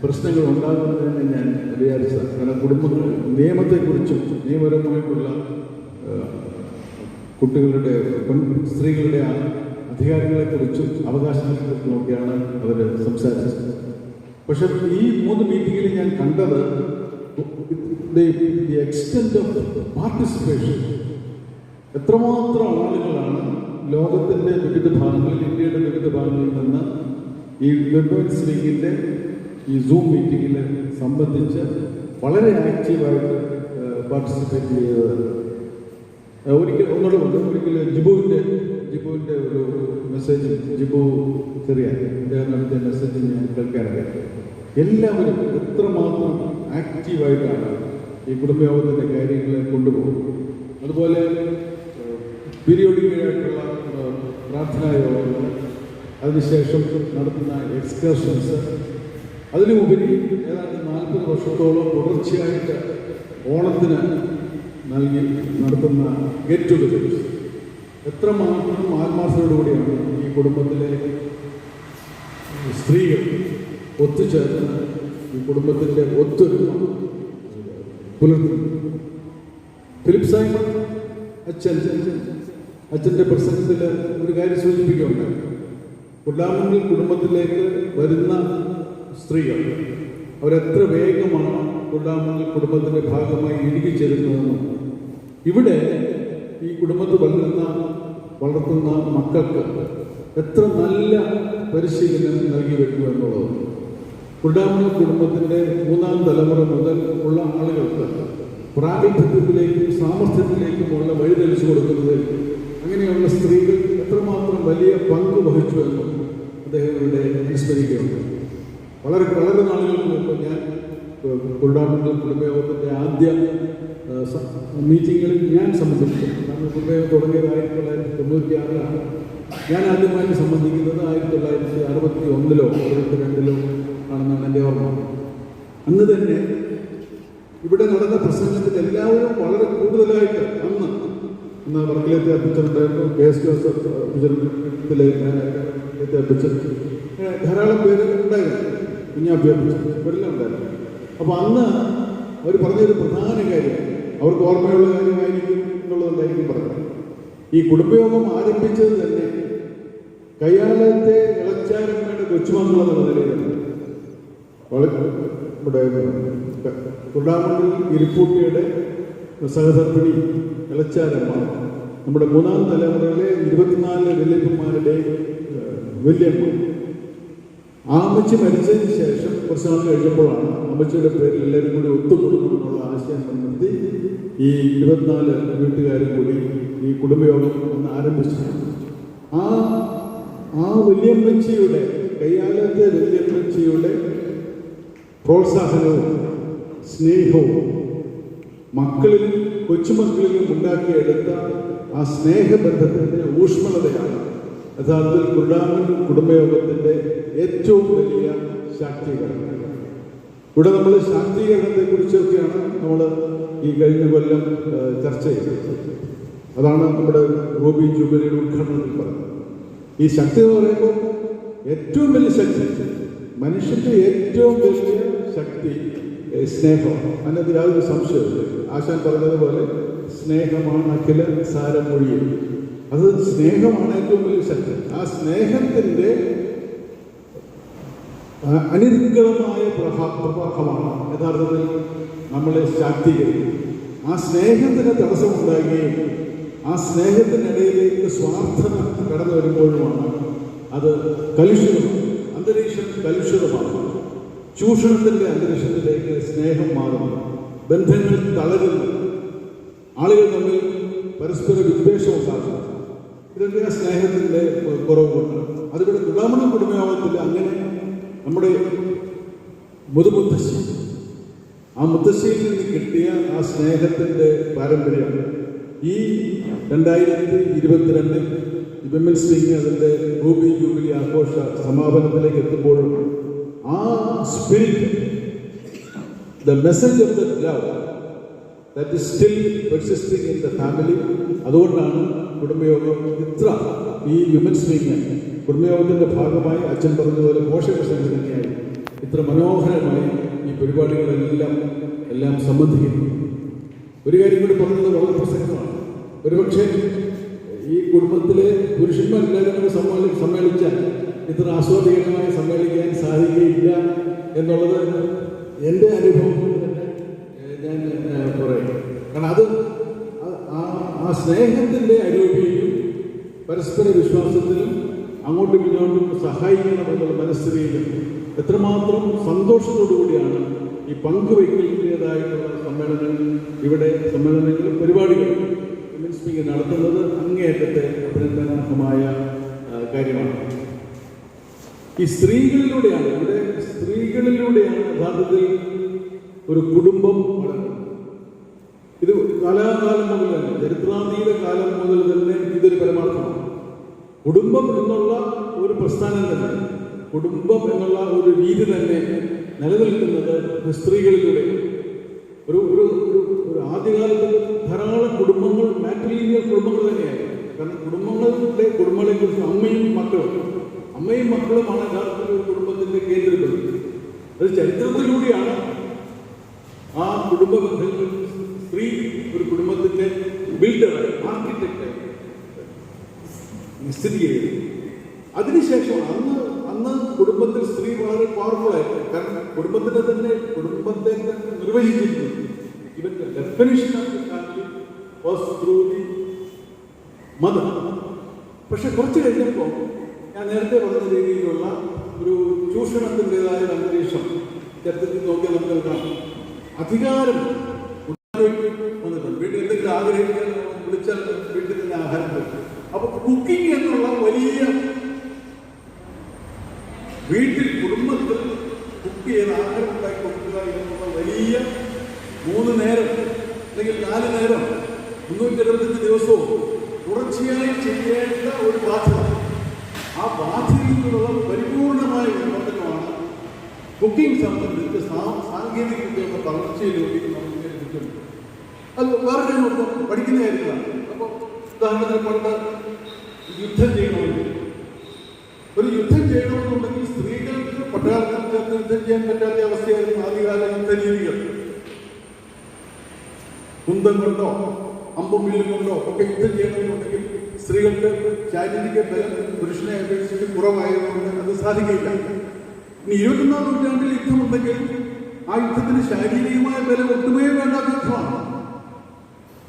പ്രശ്നങ്ങൾ ഉണ്ടാകുന്നതെന്ന് ഞാൻ വിചാരിച്ചത്. കാരണം കുടുംബങ്ങൾ നിയമത്തെക്കുറിച്ചും നിയമപരമായിട്ടുള്ള കുട്ടികളുടെ സ്ത്രീകളുടെ അധികാരങ്ങളെക്കുറിച്ചും അവകാശങ്ങളെക്കുറിച്ചും ഒക്കെയാണ് അവർ സംസാരിച്ചത്. പക്ഷെ ഈ 3 മീറ്റിങ്ങിൽ ഞാൻ കണ്ടത് the extent of participation. എത്രമാത്രം ആളുകളാണ് ലോകത്തിൻ്റെ വിവിധ ഭാഗങ്ങളിൽ, ഇന്ത്യയുടെ വിവിധ ഭാഗങ്ങളിൽ നിന്ന് ഈ വിമൻസ് വിങ്ങിൻ്റെ ഈ സൂം മീറ്റിങ്ങിൽ സംബന്ധിച്ച് വളരെ ആക്റ്റീവായിട്ട് പാർട്ടിസിപ്പേറ്റ് ചെയ്തത്. ഒരിക്കൽ ജിബുവിൻ്റെ ഒരു മെസ്സേജ്, ജിബു ചെറിയ അദ്ദേഹം നടത്തിയ മെസ്സേജ് ഞാൻ കേൾക്കാനായിട്ട് എല്ലാവരും എത്രമാത്രം ആക്റ്റീവായിട്ടാണ് ഈ കുടുംബയോഗത്തിൻ്റെ കാര്യങ്ങളെ കൊണ്ടുപോകുന്നത്. അതുപോലെ പീരിയോഡിക്കലായിട്ടുള്ള പ്രാർത്ഥനാ യോഗങ്ങൾ, അതിനുശേഷം നടത്തുന്ന എക്സ്കർഷൻസ്, അതിനുപരി ഏതാണ്ട് 40 വർഷത്തോളം തുടർച്ചയായിട്ട് ഓണത്തിന് നടത്തുന്ന ഗെറ്റ് ടുഗദേഴ്സ്, എത്രമാത്രം ആത്മാർത്ഥതയോടുകൂടിയാണ് ഈ കുടുംബത്തിലെ സ്ത്രീകൾ ഒത്തുചേർന്ന് ഈ കുടുംബത്തിൻ്റെ ഒത്തൊരുമ പുലർത്തുന്നു. ഫിലിപ്പ് സൈമൺ അച്ഛൻ്റെ പ്രസംഗത്തിൽ ഒരു കാര്യം സൂചിപ്പിക്കുകയുണ്ടായി. കുടുംബാംഗങ്ങൾ കുടുംബത്തിലേക്ക് വരുന്ന സ്ത്രീകൾ അവരെത്ര വേഗമാണ് കുടുംബാംഗങ്ങൾ കുടുംബത്തിൻ്റെ ഭാഗമായി ഇഴുകിച്ചേരുന്നതെന്നും ഇവിടെ ഈ കുടുംബത്തിൽ വളർത്തുന്ന മക്കൾക്ക് എത്ര നല്ല പരിശീലനം നൽകി വെക്കുമെന്നുള്ളത്. കുടുംബാംഗങ്ങൾ കുടുംബത്തിൻ്റെ 3ാം തലമുറ മുതൽ ഉള്ള ആളുകൾക്ക് പ്രാഗൽഭ്യത്തിലേക്കും സാമർഥ്യത്തിലേക്കുമുള്ള വഴി തെളിച്ചു കൊടുക്കുന്നതിൽ അങ്ങനെയുള്ള സ്ത്രീകൾ എത്ര എത്രമാത്രം വലിയ പങ്ക് വഹിച്ചു എന്നും അദ്ദേഹം ഇവിടെ അനുസ്മരിക്കുകയുണ്ട്. വളരെ വളരെ നാളുകൾക്ക് മുമ്പ് ഞാൻ കുരുടാമണ്ഡലം കുടുംബയോഗത്തിൻ്റെ ആദ്യ മീറ്റിങ്ങുകളിൽ ഞാൻ സംബന്ധിച്ചു. കാരണം കുടുംബയോഗം തുടങ്ങിയത് 1996 ഞാൻ ആദ്യമായിട്ട് സംബന്ധിക്കുന്നത് 1961 62 ആണെന്നാണ് എൻ്റെ ഓർമ്മ. അന്ന് തന്നെ ഇവിടെ നടന്ന പ്രസംഗത്തിൽ എല്ലാവരും വളരെ കൂടുതലായിട്ട് അന്ന് വർക്കിലെത്തി അർപ്പിച്ചിട്ടുണ്ടായിരുന്നു. KS ജോസഫ് വിചരണത്തിലെ അർപ്പിച്ചത് ധാരാളം പേര് ഉണ്ടായിരുന്നു. കുഞ്ഞാഭ്യർത്ഥിച്ചു ഇവരെല്ലാം ഉണ്ടായിരുന്നു. അപ്പോൾ അന്ന് അവർ പറഞ്ഞൊരു പ്രധാന കാര്യം, അവർക്ക് ഓർമ്മയുള്ള കാര്യമായിരിക്കും എന്നുള്ളതുകൊണ്ടായിരിക്കും പറഞ്ഞത്. ഈ കുടുംബയോഗം ആരംഭിച്ചത് തന്നെ കയ്യാലത്തെ ഇളച്ചാരമ്മയുടെ കൊച്ചുമക്കളെന്നുള്ള നിലയിലാണ്. ഇവിടെ കുരുടാമണ്ഡലം ഇരിപ്പൂട്ടിയുടെ സഹധർമ്മിണി ഇളച്ചാരമ്മ നമ്മുടെ 3ാം തലമുറയിലെ 24 വല്യപ്പന്മാരുടെ വല്യമ്മ. ആ അമ്മച്ചി മരിച്ചതിന് ശേഷം കുറച്ച് നാൾ കഴിഞ്ഞപ്പോഴാണ് അമ്മച്ചിയുടെ പേരിൽ എല്ലാവരും കൂടി ഒത്തുകൂടണമെന്നുള്ള ആശയം മുൻനിർത്തി ഈ 24 വീട്ടുകാരും കൂടി ഈ കുടുംബയോഗം ഒന്ന് ആരംഭിച്ചു. ആ വല്യമ്മച്ചിയുടെ കയ്യാലത്തെ വല്യമ്മച്ചിയുടെ പ്രോത്സാഹനവും സ്നേഹവും മക്കളിലും കൊച്ചുമക്കളിലും ഉണ്ടാക്കിയെടുത്ത ആ സ്നേഹബന്ധത്തിൻ്റെ ഊഷ്മളതയാണ് യഥാർത്ഥത്തിൽ കുരുടാമണ്ഡലം കുടുംബയോഗത്തിൻ്റെ ഏറ്റവും വലിയ ശാക്തീകരണം. ഇവിടെ നമ്മൾ ശാക്തീകരണത്തെക്കുറിച്ചൊക്കെയാണ് നമ്മൾ ഈ കഴിഞ്ഞ കൊല്ലം ചർച്ച ചെയ്തത്. അതാണ് നമ്മുടെ റൂബി ജൂബിലിയുടെ ഉദ്ഘാടനത്തിൽ പറഞ്ഞത്. ഈ ശക്തി എന്ന് പറയുമ്പോൾ ഏറ്റവും വലിയ ശക്തി, മനുഷ്യൻ്റെ ഏറ്റവും വലിയ ശക്തി സ്നേഹമാണ്. അതിനകത്ത് യാതൊരു സംശയമില്ല. ആശാൻ പറഞ്ഞതുപോലെ സ്നേഹമാണ് അഖില സാരമൊഴിയിൽ. അത് സ്നേഹമാണ് ഏറ്റവും വലിയ ശക്തി. ആ സ്നേഹത്തിൻ്റെ അനിർഗളമായ പ്രവാഹമാണ് യഥാർത്ഥത്തിൽ നമ്മളെ ശാക്തീകരിക്കുന്നത്. ആ സ്നേഹത്തിന് തടസ്സമുണ്ടാകുകയും ആ സ്നേഹത്തിനിടയിലേക്ക് സ്വാർത്ഥത കടന്നു വരുമ്പോഴുമാണ് അത് കലുഷിതമാണ്. അന്തരീക്ഷം കലുഷിതമാണ്. ചൂഷണത്തിൻ്റെ അന്തരീക്ഷത്തിലേക്ക് സ്നേഹം മാറുന്നു. ബന്ധങ്ങൾ തളരുന്നു. ആളുകൾ തമ്മിൽ പരസ്പര വിദ്വേഷം ഉണ്ടാകുന്നു. ഇതൊക്കെ ആ സ്നേഹത്തിൻ്റെ കുറവുണ്ട്. അതിവിടെ കുരുടാമണ്ഡലം കുടുംബയോഗത്തിൽ അങ്ങനെ നമ്മുടെ മുതുമുത്തശ്ശി, ആ മുത്തശ്ശിയിൽ നിന്ന് കിട്ടിയ ആ സ്നേഹത്തിൻ്റെ പാരമ്പര്യം ഈ 2022 വിമൻസ് വിങ് അതിൻ്റെ റൂബി ജൂബിലി ആഘോഷ സമാപനത്തിലേക്ക് എത്തുമ്പോഴും ആ spirit, the message of the love that is still persisting in the family. അതുകൊണ്ടാണ് കുടുംബയോഗം ഇത്ര ഈ വിമൻസ് വിങ് കുടുംബയോഗത്തിൻ്റെ ഭാഗമായി അച്ഛൻ പറഞ്ഞതുപോലെ പോഷക സംഘടനയായി ഇത്ര മനോഹരമായി ഈ പരിപാടികളെല്ലാം സംബന്ധിക്കുന്നു. ഒരു കാര്യം കൂടി പറഞ്ഞത് വളരെ പ്രസക്തമാണ്. ഒരുപക്ഷെ ഈ കുടുംബത്തിലെ പുരുഷന്മാരെല്ലാവരും കൂടെ സമ്മേളിച്ചാൽ ഇത്ര ആസ്വാദികരമായി സമ്മേളിക്കാൻ സാധിക്കുകയില്ല എന്നുള്ളത് എൻ്റെ അനുഭവം തന്നെ ഞാൻ പറയും. കാരണം അത് ആ സ്നേഹത്തിൻ്റെ അരൂപിയിലും പരസ്പര വിശ്വാസത്തിലും അങ്ങോട്ടും ഇങ്ങോട്ടും സഹായിക്കണമെന്നുള്ള മനസ്ഥിതിയിലും എത്രമാത്രം സന്തോഷത്തോടു കൂടിയാണ് ഈ പങ്കുവയ്ക്കലിൻ്റെതായിട്ടുള്ള സമ്മേളനങ്ങളും പരിപാടികളും വിമൻസ് വിങ് നടത്തുന്നത്. അങ്ങേയറ്റത്തെ അഭിനന്ദനാർഹമായ കാര്യമാണ്. ഈ സ്ത്രീകളിലൂടെയാണ് യഥാർത്ഥത്തിൽ ഒരു കുടുംബം വളരുന്നത്. ഇത് കാലാകാലം മുതൽ തന്നെ, ചരിത്രാതീത കാലം മുതൽ തന്നെ ഇതൊരു പരമാർത്ഥമാണ്. കുടുംബം എന്നുള്ള ഒരു പ്രസ്ഥാനം തന്നെ, കുടുംബം എന്നുള്ള ഒരു രീതി തന്നെ നിലനിൽക്കുന്നത് സ്ത്രീകളിലൂടെ. ഒരു ആദ്യകാലത്ത് ധാരാളം കുടുംബങ്ങൾ മാട്രിലീനിയൽ കുടുംബങ്ങൾ തന്നെയായിരുന്നു. കാരണം കുടുംബങ്ങളെക്കുറിച്ച് അമ്മയും മക്കളുമാണ് യഥാർത്ഥത്തിൽ ഒരു കുടുംബത്തിൻ്റെ കേന്ദ്രബിന്ദു. അത് ചരിത്രത്തിലൂടെയാണ് ആ കുടുംബ ബന്ധങ്ങൾ സ്ത്രീ ഒരു കുടുംബത്തിൻ്റെ ബിൽഡറായി, ആർക്കിടെക്റ്റായി സ്ഥിതി ചെയ്തത്. അതിനുശേഷം അന്ന് കുടുംബത്തിൽ സ്ത്രീ വളരെ പവർഫുള്ളായിരുന്നു. കാരണം കുടുംബത്തെ നിർവഹിച്ചിരുന്നത് ഇവന്റെ definition of the family was through the mother. പക്ഷെ കുറച്ച് കഴിഞ്ഞപ്പോൾ ഞാൻ നേരത്തെ പറഞ്ഞ രീതിയിലുള്ള ഒരു ചൂഷണത്തിൻ്റെതായ അന്തരീക്ഷം ചരിത്രത്തിൽ നോക്കിയാൽ നമുക്ക് കാണാം. അധികാരം വന്നിട്ടുണ്ട്. വീട്ടിൽ എന്തെങ്കിലും ആഗ്രഹിക്കാൻ വിളിച്ചാൽ വീട്ടിൽ തന്നെ ആഹാരം കഴിക്കും. അപ്പോൾ കുക്കിംഗ് എന്നുള്ള വീട്ടിൽ കുടുംബത്തിൽ കുക്ക് ചെയ്ത് ആഹാരം ഉണ്ടാക്കി കൊടുക്കുക എന്നുള്ള വലിയ 3 നേരം അല്ലെങ്കിൽ 4 നേരം 365 ദിവസവും തുടർച്ചയായി ചെയ്യേണ്ട ഒരു ബാധ്യത. ആ ബാധ്യതയിൽ നിന്നുള്ള പരിപൂർണമായ വിമർശനമാണ് കുക്കിംഗ് സംബന്ധിച്ച് സാങ്കേതിക വിദ്യയുടെ വളർച്ചയിലൂടെ നമുക്ക് ലഭിക്കുന്നത്. അത് വേറെ കാര്യം പഠിക്കുന്ന കാര്യങ്ങളാണ്. അപ്പോൾ ഉദാഹരണത്തിന് പണ്ട് യുദ്ധം ചെയ്യണമെങ്കിൽ ഒരു യുദ്ധം ചെയ്യണമെന്നുണ്ടെങ്കിൽ സ്ത്രീകൾക്ക് പട്ടാളത്തിൽ ചേർന്ന് യുദ്ധം ചെയ്യാൻ പറ്റാത്ത അവസ്ഥയായിരുന്നു ആദ്യകാല യുദ്ധ രീതികൾ. കുന്തം കൊണ്ടോ അമ്പും വില്ലും കൊണ്ടോ ഒക്കെ യുദ്ധം ചെയ്യണമെന്നുണ്ടെങ്കിൽ സ്ത്രീകൾക്ക് ശാരീരിക ബലം പുരുഷനെ അപേക്ഷിച്ച് കുറവായതുകൊണ്ട് അത് സാധിക്കില്ല. ഇനി 21-ാം നൂറ്റാണ്ടിൽ യുദ്ധമുണ്ടെങ്കിൽ ആ യുദ്ധത്തിന് ശാരീരികമായ ബലം ഒട്ടുമേ വേണ്ടാത്ത യുദ്ധമാണ്.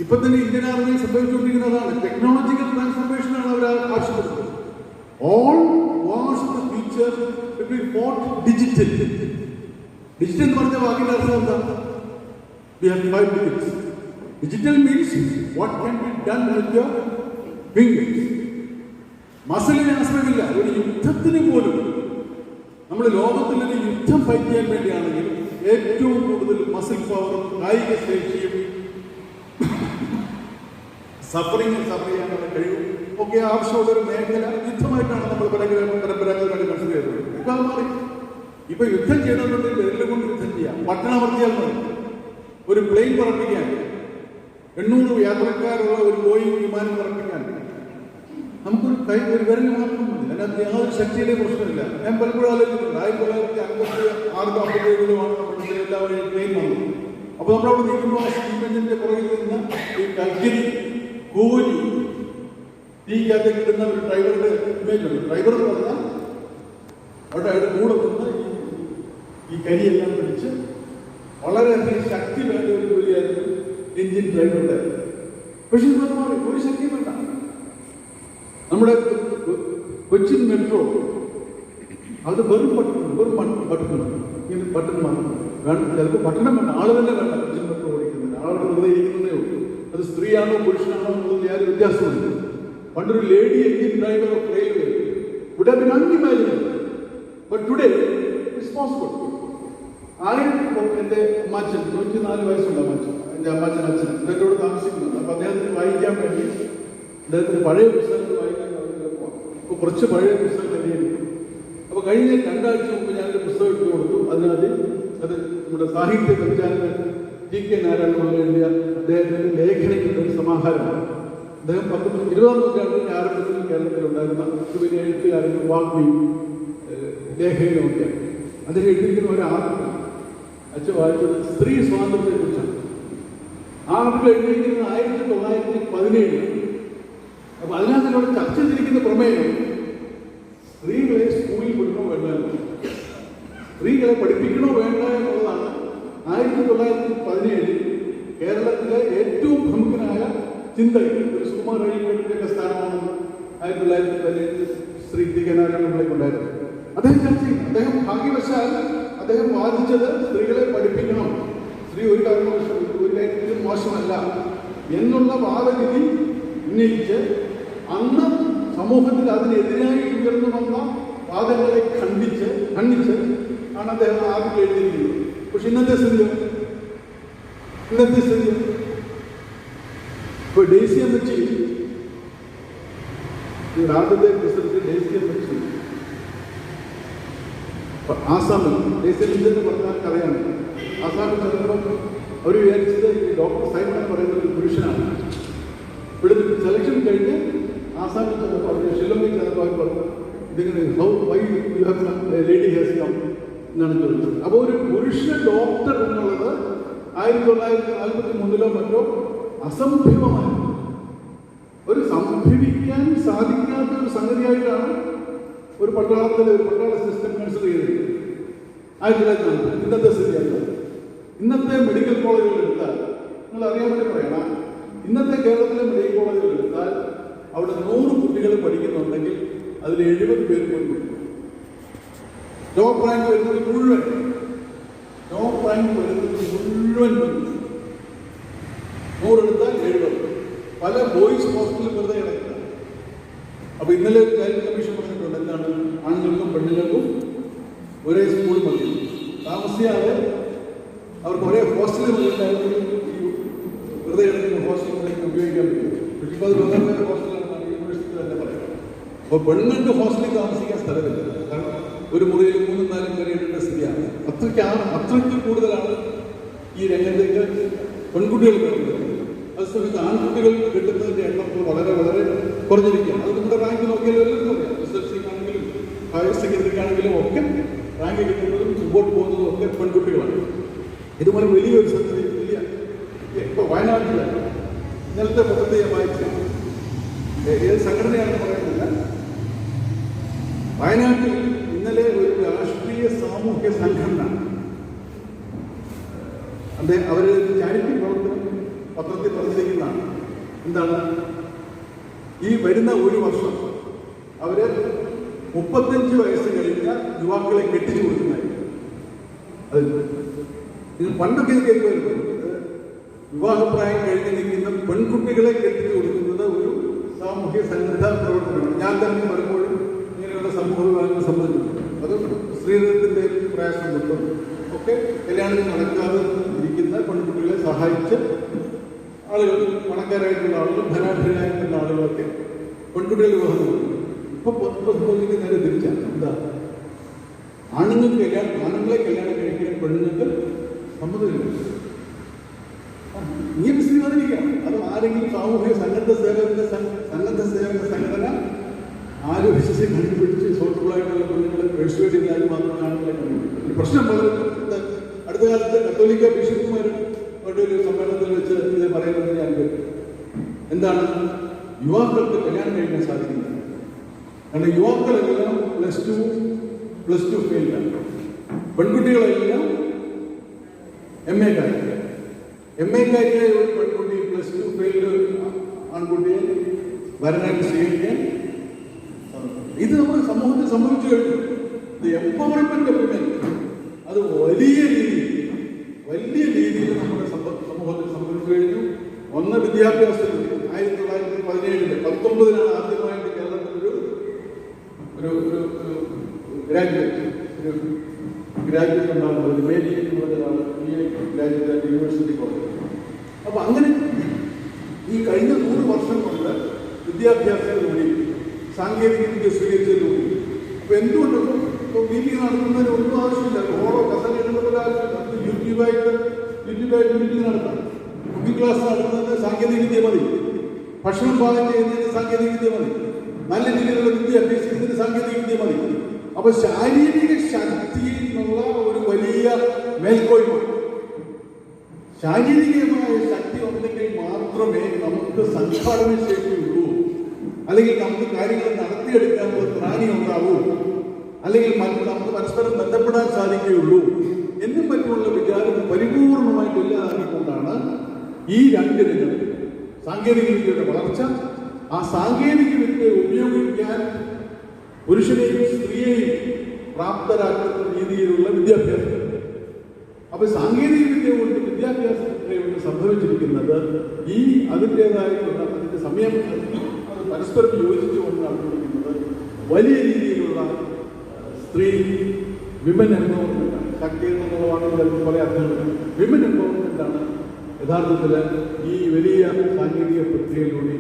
ഇപ്പൊ തന്നെ ഇന്ത്യൻ ആർമിയിൽ സംഭവിച്ചുകൊണ്ടിരിക്കുന്നതാണ്. ടെക്നോളജിക്കൽ ട്രാൻസ്ഫോർമേഷനാണ് അവർ ആവശ്യപ്പെടുന്നത്. All was the future digital. Digital എന്ന് പറഞ്ഞ വാക്കിന്റെ അർത്ഥം എന്താ? We have 5 digits. Digital means what can be done with your fingers. മസിലിനെ ആശ്രയമില്ല. ഒരു യുദ്ധത്തിന് പോലും നമ്മൾ ലോകത്തിലൊരു യുദ്ധം ഫൈറ്റ് ചെയ്യാൻ വേണ്ടിയാണെങ്കിൽ ഏറ്റവും കൂടുതൽ മസിൽ പവറും കായിക ശേഷിയും സഫർ ചെയ്യാനുള്ള കഴിവും ഒക്കെ ആവശ്യമുള്ള ഒരു മേഖല യുദ്ധമായിട്ടാണ് നമ്മൾ പരമ്പരാഗതമായിട്ട് കൺസിഡർ ചെയ്തത്. ഇപ്പൊ അത് മാറി. ഇപ്പൊ യുദ്ധം ചെയ്യണമെന്നുണ്ടെങ്കിൽ വിരൽ കൊണ്ട് യുദ്ധം ചെയ്യാം. പട്ടണമർത്തിയാൽ മതി. ഒരു പ്ലെയിൻ പറപ്പിക്കാൻ 800 യാത്രക്കാരുള്ള ഒരു ബോയിങ് വിമാനം പറപ്പിക്കാൻ നമുക്കൊരു വിരൽ മാത്രം മതി. അതിനകത്ത് യാതൊരു ശക്തിയുടെ പ്രശ്നമില്ല. ഞാൻ പലപ്പോഴും ആലോചിച്ചിട്ടുണ്ട്. 1956-57 നമ്മുടെ എല്ലാവരെയും ട്രെയിൻ വന്നു. അപ്പൊ നമ്മളവിടെ നിൽക്കുമ്പോൾ സ്റ്റീം എഞ്ചിന്റെ പുറകിൽ നിന്ന് ഈ കൽക്കരി കൂലി തീക്കകത്ത് കിട്ടുന്ന ഒരു ഡ്രൈവറുടെ ഇമേജ് ഉണ്ട്. ഡ്രൈവർ എന്ന് പറഞ്ഞാൽ അവിടെ കൂടെ നിന്ന് ഈ കരിയെല്ലാം പിടിച്ച് വളരെയധികം ശക്തി വേണ്ട ഒരു ജോലിയായിരുന്നു എഞ്ചിൻ ഡ്രൈവറുടെ. പക്ഷെ ഒരു ശക്തിയും വേണ്ട. നമ്മുടെ കൊച്ചിൻ മെട്രോ അത് വെറും ബട്ടൺ ഇങ്ങനെ ബട്ടൺ മാത്രം ചിലപ്പോൾ പട്ടണം വേണ്ട, ആള് തന്നെ വേണ്ട. കൊച്ചിൻ മെട്രോ ഓടിക്കുന്നില്ല, ആളുടെ വെറുതെ ഇരിക്കുന്നതേ ഉള്ളൂ. അത് സ്ത്രീയാണോ പുരുഷനാണോ എന്നുള്ളത് യാതൊരു വ്യത്യാസമുണ്ട്. പണ്ടൊരു lady engine driver of railway would have been unimaginable. But today it's possible. എൻ്റെ അമ്മാച്ചൻ 104 വയസ്സുണ്ട്. എൻ്റെ അമ്മാച്ചൻ അച്ഛൻ എൻ്റെ കൂടെ താമസിക്കുന്നുണ്ട്. അപ്പോൾ അദ്ദേഹത്തിന് വായിക്കാൻ വേണ്ടി അദ്ദേഹത്തിന് പഴയ പുസ്തകങ്ങൾ വായിക്കാൻ അപ്പോൾ കുറച്ച് പഴയ പുസ്തകം തന്നെയായിരിക്കും. അപ്പോൾ കഴിഞ്ഞ 2 ആഴ്ച മുമ്പ് ഞാനൊരു പുസ്തകം എടുത്തു കൊടുത്തു. അതിനകത്ത് അത് നമ്മുടെ സാഹിത്യ പരിചാരകൻ G.K. നാരായണപിള്ള എഴുതിയ അദ്ദേഹത്തിൻ്റെ ലേഖനങ്ങളുടെ ഒരു സമാഹാരമാണ്. അദ്ദേഹം 20-ാം നൂറ്റാണ്ടിൻ്റെ ആരംഭത്തിൽ കേരളത്തിലുണ്ടായിരുന്ന ഒരു വലിയ എഴുത്തുകാരനും വാഗ്മിയും ലേഖകനുമൊക്കെയാണ്. അതിൽ എഴുതിയിരിക്കുന്ന ഒരു ആർട്ടിക്കിൾ അച്ഛൻ വായിച്ചത് സ്ത്രീ സ്വാതന്ത്ര്യത്തെക്കുറിച്ചാണ്. ആ ആർട്ടിക്കിൾ എഴുതിയിരിക്കുന്നത് 1917. അപ്പൊ അതിനകത്തിലൂടെ ചർച്ച ചെയ്തിരിക്കുന്ന പ്രമേയം സ്ത്രീകളെ സ്കൂളിൽ വിടണോ വേണ്ട, സ്ത്രീകളെ പഠിപ്പിക്കണോ വേണ്ട എന്നുള്ളതാണ്. 1917 കേരളത്തിലെ ഏറ്റവും പ്രമുഖനായ ചിന്തകൻ ഒരു സുകുമാർ അഴീക്കോടിന്റെ സ്ഥാനമാണെന്ന് 1917 ശ്രീ G.K. നാരായണപിള്ളയ്ക്ക് ഉണ്ടായിരുന്നു. അദ്ദേഹം ചർച്ച ചെയ്തു. അദ്ദേഹം ഭാഗ്യവശാൽ അദ്ദേഹം വാദിച്ചത് സ്ത്രീകളെ പഠിപ്പിക്കണം, സ്ത്രീ ഒരു കാര്യത്തിലും മോശമല്ല എന്നുള്ള വാദഗതി ഉന്നയിച്ച് അന്ന് സമൂഹത്തിൽ അതിനെതിരായി ഉയർന്നു വന്ന വാദങ്ങളെ ഖണ്ഡിച്ച് ആണ് അദ്ദേഹം ആദ്യം എഴുതിയിരിക്കുന്നത്. പക്ഷെ ഇന്നത്തെ സ്ഥിതി ഇപ്പൊ ദേശീയ അമ്മച്ചി ആദ്യത്തെ പ്രസിഡന്റ് ദേശീയ അമ്മച്ചി ആസാമിൽ ദേശീയ അമ്മച്ചെന്ന് പറഞ്ഞാൽ അറിയാം. ആസാമിൽ ചെന്നപ്പോൾ അവർ വിചാരിച്ചത് ഈ ഡോക്ടർ സൈമൺ എന്ന് പറയുന്ന ഒരു പുരുഷനാണ്. ഇവിടുത്തെ സെലക്ഷൻ കഴിഞ്ഞ് ആസാമിൽ ചെന്നപ്പോൾ അവർ ഷില്ലോങ്ങിൽ ചെന്നപ്പോൾ അവർ പറഞ്ഞു ഇതിങ്ങനെ ലേഡി ഹാസ് കം എന്നാണ് ചോദിച്ചത്. അപ്പോൾ ഒരു പുരുഷ ഡോക്ടർ എന്നുള്ളത് 1943 മറ്റോ അസംഭവമായി ഒരു സംഭവിക്കാൻ സാധിക്കാത്ത ഒരു സംഗതിയായിട്ടാണ് ഒരു പട്ടാളത്തിലെ ഒരു പട്ടാള സിസ്റ്റം കൺസിഡർ ചെയ്തത് 1940. ഇന്നത്തെ സ്ഥിതിയല്ല. ഇന്നത്തെ മെഡിക്കൽ കോളേജുകൾ എടുത്താൽ നിങ്ങൾ അറിയാൻ വേണ്ടി പറയണം, ഇന്നത്തെ കേരളത്തിലെ മെഡിക്കൽ കോളേജുകൾ എടുത്താൽ അവിടെ 100 കുട്ടികൾ പഠിക്കുന്നുണ്ടെങ്കിൽ അതിൽ 70 പേര് പെൺകുട്ടികൾ. ടോപ്പ് റാങ്ക് വരുന്നത് മുഴുവൻ 100 എടുത്താൽ 70. പല ബോയ്സ് ഹോസ്റ്റലിൽ വെറുതെ കിടക്കുക. അപ്പൊ ഇന്നലെ ഒരു കാര്യം കമ്മീഷൻ പറഞ്ഞിട്ടുണ്ട്, എന്താണ് ആണുങ്ങൾക്കും പെണ്ണുങ്ങൾക്കും ഒരേ സ്കൂൾ മതി. താമസിയാതെ അവർക്ക് ഒരേ ഹോസ്റ്റലിൽ മതിയായിരുന്നു വെറുതെ കിടക്കുന്ന ഹോസ്റ്റലിലേക്ക് ഉപയോഗിക്കാൻ പറ്റും. ഇപ്പോൾ അത് വേറെ ഹോസ്റ്റലാണ് യൂണിവേഴ്സിറ്റി തന്നെ പറയാം. അപ്പോൾ പെണ്ണുങ്ങൾക്ക് ഹോസ്റ്റലിൽ താമസിക്കാൻ സ്ഥലമില്ല. കാരണം ഒരു മുറിയിൽ 3-4 പേരുടെ സ്ഥിതിയാണ്. അത്രയ്ക്ക് കൂടുതലാണ് ഈ രംഗത്തേക്ക് പെൺകുട്ടികൾ കിട്ടുന്നത്. അതേസമയത്ത് ആൺകുട്ടികൾ കിട്ടുന്നതിൻ്റെ എണ്ണം വളരെ വളരെ കുറഞ്ഞിരിക്കുകയാണ്. അത് നമ്മുടെ റാങ്ക് നോക്കിയാലും എല്ലാവർക്കും അറിയാം. SSLC-ക്കാണെങ്കിലും ഹയർ സെക്കൻഡറിക്കാണെങ്കിലും ഒക്കെ റാങ്ക് കിട്ടുന്നതും മുമ്പോട്ട് പോകുന്നതും ഒക്കെ പെൺകുട്ടികളാണ്. ഇതുപോലെ വലിയൊരു സംഗതി ഇപ്പോൾ വയനാട്ടിൽ ഇന്നലത്തെ പദ്ധതി ഞാൻ വായിച്ചു. ഏത് സംഘടനയാണെന്ന് പറയുന്നില്ല. വയനാട്ടിൽ ഇന്നലെ ഒരു രാഷ്ട്രീയ സാമൂഹ്യ സംഘടന അവർ ചാരിറ്റി പ്രവർത്തനം പത്രത്തിൽ പറഞ്ഞിരിക്കുന്നതാണ്. എന്താണ്? ഈ വരുന്ന ഒരു വർഷം അവര് 35 വയസ്സ് കഴിഞ്ഞ യുവാക്കളെ കെട്ടിച്ചു കൊടുക്കുന്നതായിരിക്കും. അത് നിങ്ങൾ പണ്ടൊക്കെ കേൾക്കുമായിരുന്നു, വിവാഹപ്രായം കഴിഞ്ഞ് നിൽക്കുന്ന പെൺകുട്ടികളെ കെട്ടിച്ചു കൊടുക്കുന്നത് ഒരു സാമൂഹ്യ സന്നദ്ധ പ്രവർത്തനമാണ്. ഞാൻ തന്നെ പലപ്പോഴും ഇങ്ങനെയുള്ള സമൂഹ വിഭാഗങ്ങൾ സംബന്ധിച്ചിട്ടുണ്ട്. അത് സ്ത്രീധനത്തിൻ്റെ പ്രയാസം കൊണ്ടും ഒക്കെ കല്യാണം നടക്കാതെ ഇരിക്കുന്ന പെൺകുട്ടികളെ സഹായിച്ച് ആളുകൾ, പണക്കാരായിട്ടുള്ള ആളുകൾ, ധനാഢ്യരായിട്ടുള്ള ആളുകളൊക്കെ പെൺകുട്ടികൾ വിവാഹം കൊടുക്കും. ഇപ്പോൾ സംഭവിക്കുന്ന നേരെ തിരിച്ചാണ്. എന്താ? ആണുങ്ങളെ കല്യാണം കഴിക്കാൻ പെണ്ണുങ്ങൾക്ക് സമ്മതമില്ല. ഇങ്ങനെ സ്ഥിതി വന്നിരിക്കുകയാണ്. അത് ആരെങ്കിലും സാമൂഹിക സന്നദ്ധ സേവക സംഘടന ആരും വിശ്വസിച്ച് കണ്ടുപിടിച്ച് സോട്ടുകളായിട്ടുള്ള പെണ്ണുങ്ങളെ പെർsuade മാത്രം ആണുങ്ങളെ കണ്ടുപിടിക്കും. പ്രശ്നം വളരെ അടുത്ത കാലത്ത് കത്തോലിക്ക ബിഷപ്പുമാരും ഒരു സമ്മേളനത്തിൽ വെച്ച് ഇത് പറയുന്നത് ഞാൻ കേട്ടു. എന്താണ്? യുവാക്കൾക്ക് കല്യാണം കഴിക്കാൻ സാധിക്കുന്നില്ല. കാരണം യുവാക്കളെല്ലാം പ്ലസ് ടു ഫെയിലാണ്. പെൺകുട്ടികളെല്ലാം MA കാരിയായ ഒരു പെൺകുട്ടി +2 ഫെയിൽഡ് ആൺകുട്ടിയെ വരനായിട്ട് സ്വീകരിക്കാൻ ഇത് നമ്മുടെ സമൂഹത്തിൽ സംഭവിച്ചു കഴിഞ്ഞു. എംപവർമെന്റ് ഓഫ് വിമൻ അത് വലിയ രീതിയിൽ നമ്മുടെ സമൂഹത്തിൽ സംഭവിച്ചു കഴിഞ്ഞു. ഒന്ന് വിദ്യാഭ്യാസത്തിൽ 1917 19 ആദ്യമായിട്ട് കേരളത്തിൽ ഒരു ഗ്രാജുവേറ്റ് ഉണ്ടാകുന്നത് മേരി എന്ന് പറഞ്ഞതാണ്. Graduate university college. അപ്പോൾ അങ്ങനെ ഈ കഴിഞ്ഞ 100 വർഷം കൊണ്ട് വിദ്യാഭ്യാസത്തിലൂടെ സാങ്കേതികവിദ്യ സ്വീകരിച്ചതിലൂടെ അപ്പോൾ എന്തുകൊണ്ടും ഇപ്പോൾ മീറ്റിംഗ് നടത്തുന്നതിന് ഒന്നും ആവശ്യമില്ല. ഓരോ കസൻ എഴുതുന്നതിന് ആവശ്യമില്ല. യൂട്യൂബായിട്ട് മീറ്റിംഗ് നടത്താം. കുക്കിംഗ് ക്ലാസ് നടത്തുന്നതിന് സാങ്കേതികവിദ്യ മതി. ഭക്ഷണം പാകം ചെയ്യുന്നതിന് സാങ്കേതികവിദ്യ മതി. നല്ല രീതിയിലുള്ള വിദ്യ അഭ്യസിക്കുന്നതിന് സാങ്കേതികവിദ്യ മതി. അപ്പോൾ ശാരീരിക ശക്തിയിലുള്ള ഒരു വലിയ മേൽക്കോയ്മ, ശാരീരികമായ ശക്തി ഉണ്ടെങ്കിൽ മാത്രമേ നമുക്ക് സംഘാടന ശേഷിയുള്ളൂ, അല്ലെങ്കിൽ നമുക്ക് കാര്യങ്ങൾ നടത്തിയെടുക്കാനുള്ള ത്രാണി ഉണ്ടാവൂ, അല്ലെങ്കിൽ നമുക്ക് പരസ്പരം ബന്ധപ്പെടാൻ സാധിക്കുകയുള്ളൂ എന്നും മറ്റുമുള്ള വിചാരം പരിപൂർണമായിട്ട് ഇല്ലാതാക്കിക്കൊണ്ടാണ് ഈ രണ്ട് രംഗം സാങ്കേതികവിദ്യയുടെ വളർച്ച. ആ സാങ്കേതികവിദ്യ ഉപയോഗിക്കാൻ പുരുഷനെയും സ്ത്രീയെയും പ്രാപ്തരാക്കുന്ന രീതിയിലുള്ള വിദ്യാഭ്യാസം. അപ്പൊ സാങ്കേതികവിദ്യ കൊണ്ട് വിദ്യാഭ്യാസത്തെ കൊണ്ട് സംഭവിച്ചിരിക്കുന്നത് അതിൻ്റെതായിട്ടുള്ള അതിന്റെ സമയം അത് പരസ്പരം യോജിച്ചുകൊണ്ട് നടന്നിരിക്കുന്നത് വലിയ രീതിയിലുള്ള സ്ത്രീ വിമൻ എംപവർമെന്റാണ്. ശക്തി എന്നുള്ളതാണ് പല അർത്ഥങ്ങളും. വിമൻ എംപവർമെന്റാണ് യഥാർത്ഥത്തിൽ ഈ വലിയ സാങ്കേതിക പ്രക്രിയയിലൂടെ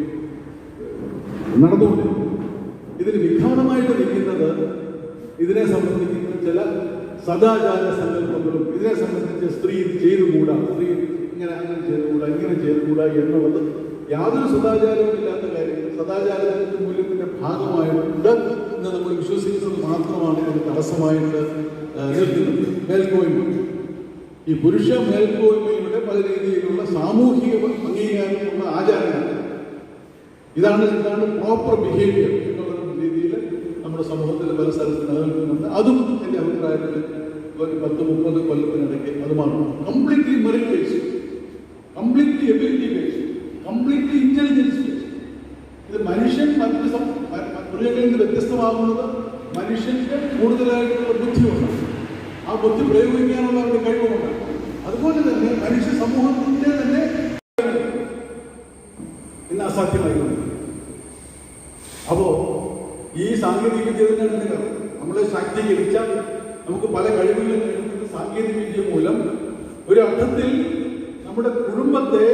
നടന്നുകൊണ്ടിരിക്കുന്നത്. ഇതിന് വിഘാതമായിട്ട് നിൽക്കുന്നത് ഇതിനെ സംബന്ധിക്കുന്ന ചില സദാചാര സങ്കല്പങ്ങളും, ഇതിനെ സംബന്ധിച്ച് സ്ത്രീ ഇത് ചെയ്തുകൂടാ, സ്ത്രീ അങ്ങനെ ചെയ്തുകൂടാ, ഇങ്ങനെ ചെയ്തുകൂടാ എന്നുള്ളത് യാതൊരു സദാചാരവും ഇല്ലാത്ത കാര്യങ്ങൾ സദാചാരത്തിന്റെ മൂല്യത്തിന്റെ ഭാഗമായിട്ടുണ്ട് എന്ന് നമ്മൾ വിശ്വസിക്കുന്നത് മാത്രമാണ് ഇത് തടസ്സമായിട്ട് നിൽക്കുന്നത്. മേൽക്കോയ്മ, ഈ പുരുഷ മേൽക്കോയ്മയുടെ പല രീതിയിലുള്ള സാമൂഹിക അംഗീകാരമുള്ള ആചാരങ്ങൾ, ഇതാണ് പ്രോപ്പർ ബിഹേവിയർ എന്നുള്ള രീതിയിൽ നമ്മുടെ സമൂഹത്തിൽ പല സ്ഥലത്ത് നിലനിൽക്കുന്നുണ്ട്. അതും എൻ്റെ അഭിപ്രായത്തിൽ ഒരു 10-30 കൊല്ലത്തിനിടയ്ക്ക് അത് മാറും. Completely merit based, completely ability based, completely intelligence based. ഇത് മനുഷ്യൻ മൃഗങ്ങളിൽ നിന്ന് വ്യത്യസ്തമാകുന്നത് മനുഷ്യന്റെ കൂടുതലായിട്ടുള്ള ബുദ്ധിയുണ്ടാകും. ആ ബുദ്ധി പ്രയോഗിക്കാനുള്ള അവരുടെ കഴിവുമുണ്ടാകും. അതുപോലെ തന്നെ മനുഷ്യ സമൂഹത്തിന്റെ തന്നെ ഇന്ന് അസാധ്യമായിരുന്നു. അപ്പോ ഈ സാങ്കേതിക വിദ്യ തന്നെയാണ് നമ്മളെ ശാക്തീകരിച്ച, നമുക്ക് പല കഴിവുകളും നേടുന്നത് സാങ്കേതിക വിദ്യ മൂലം ഒരു അർത്ഥത്തിൽ നമ്മുടെ കുടുംബത്തെ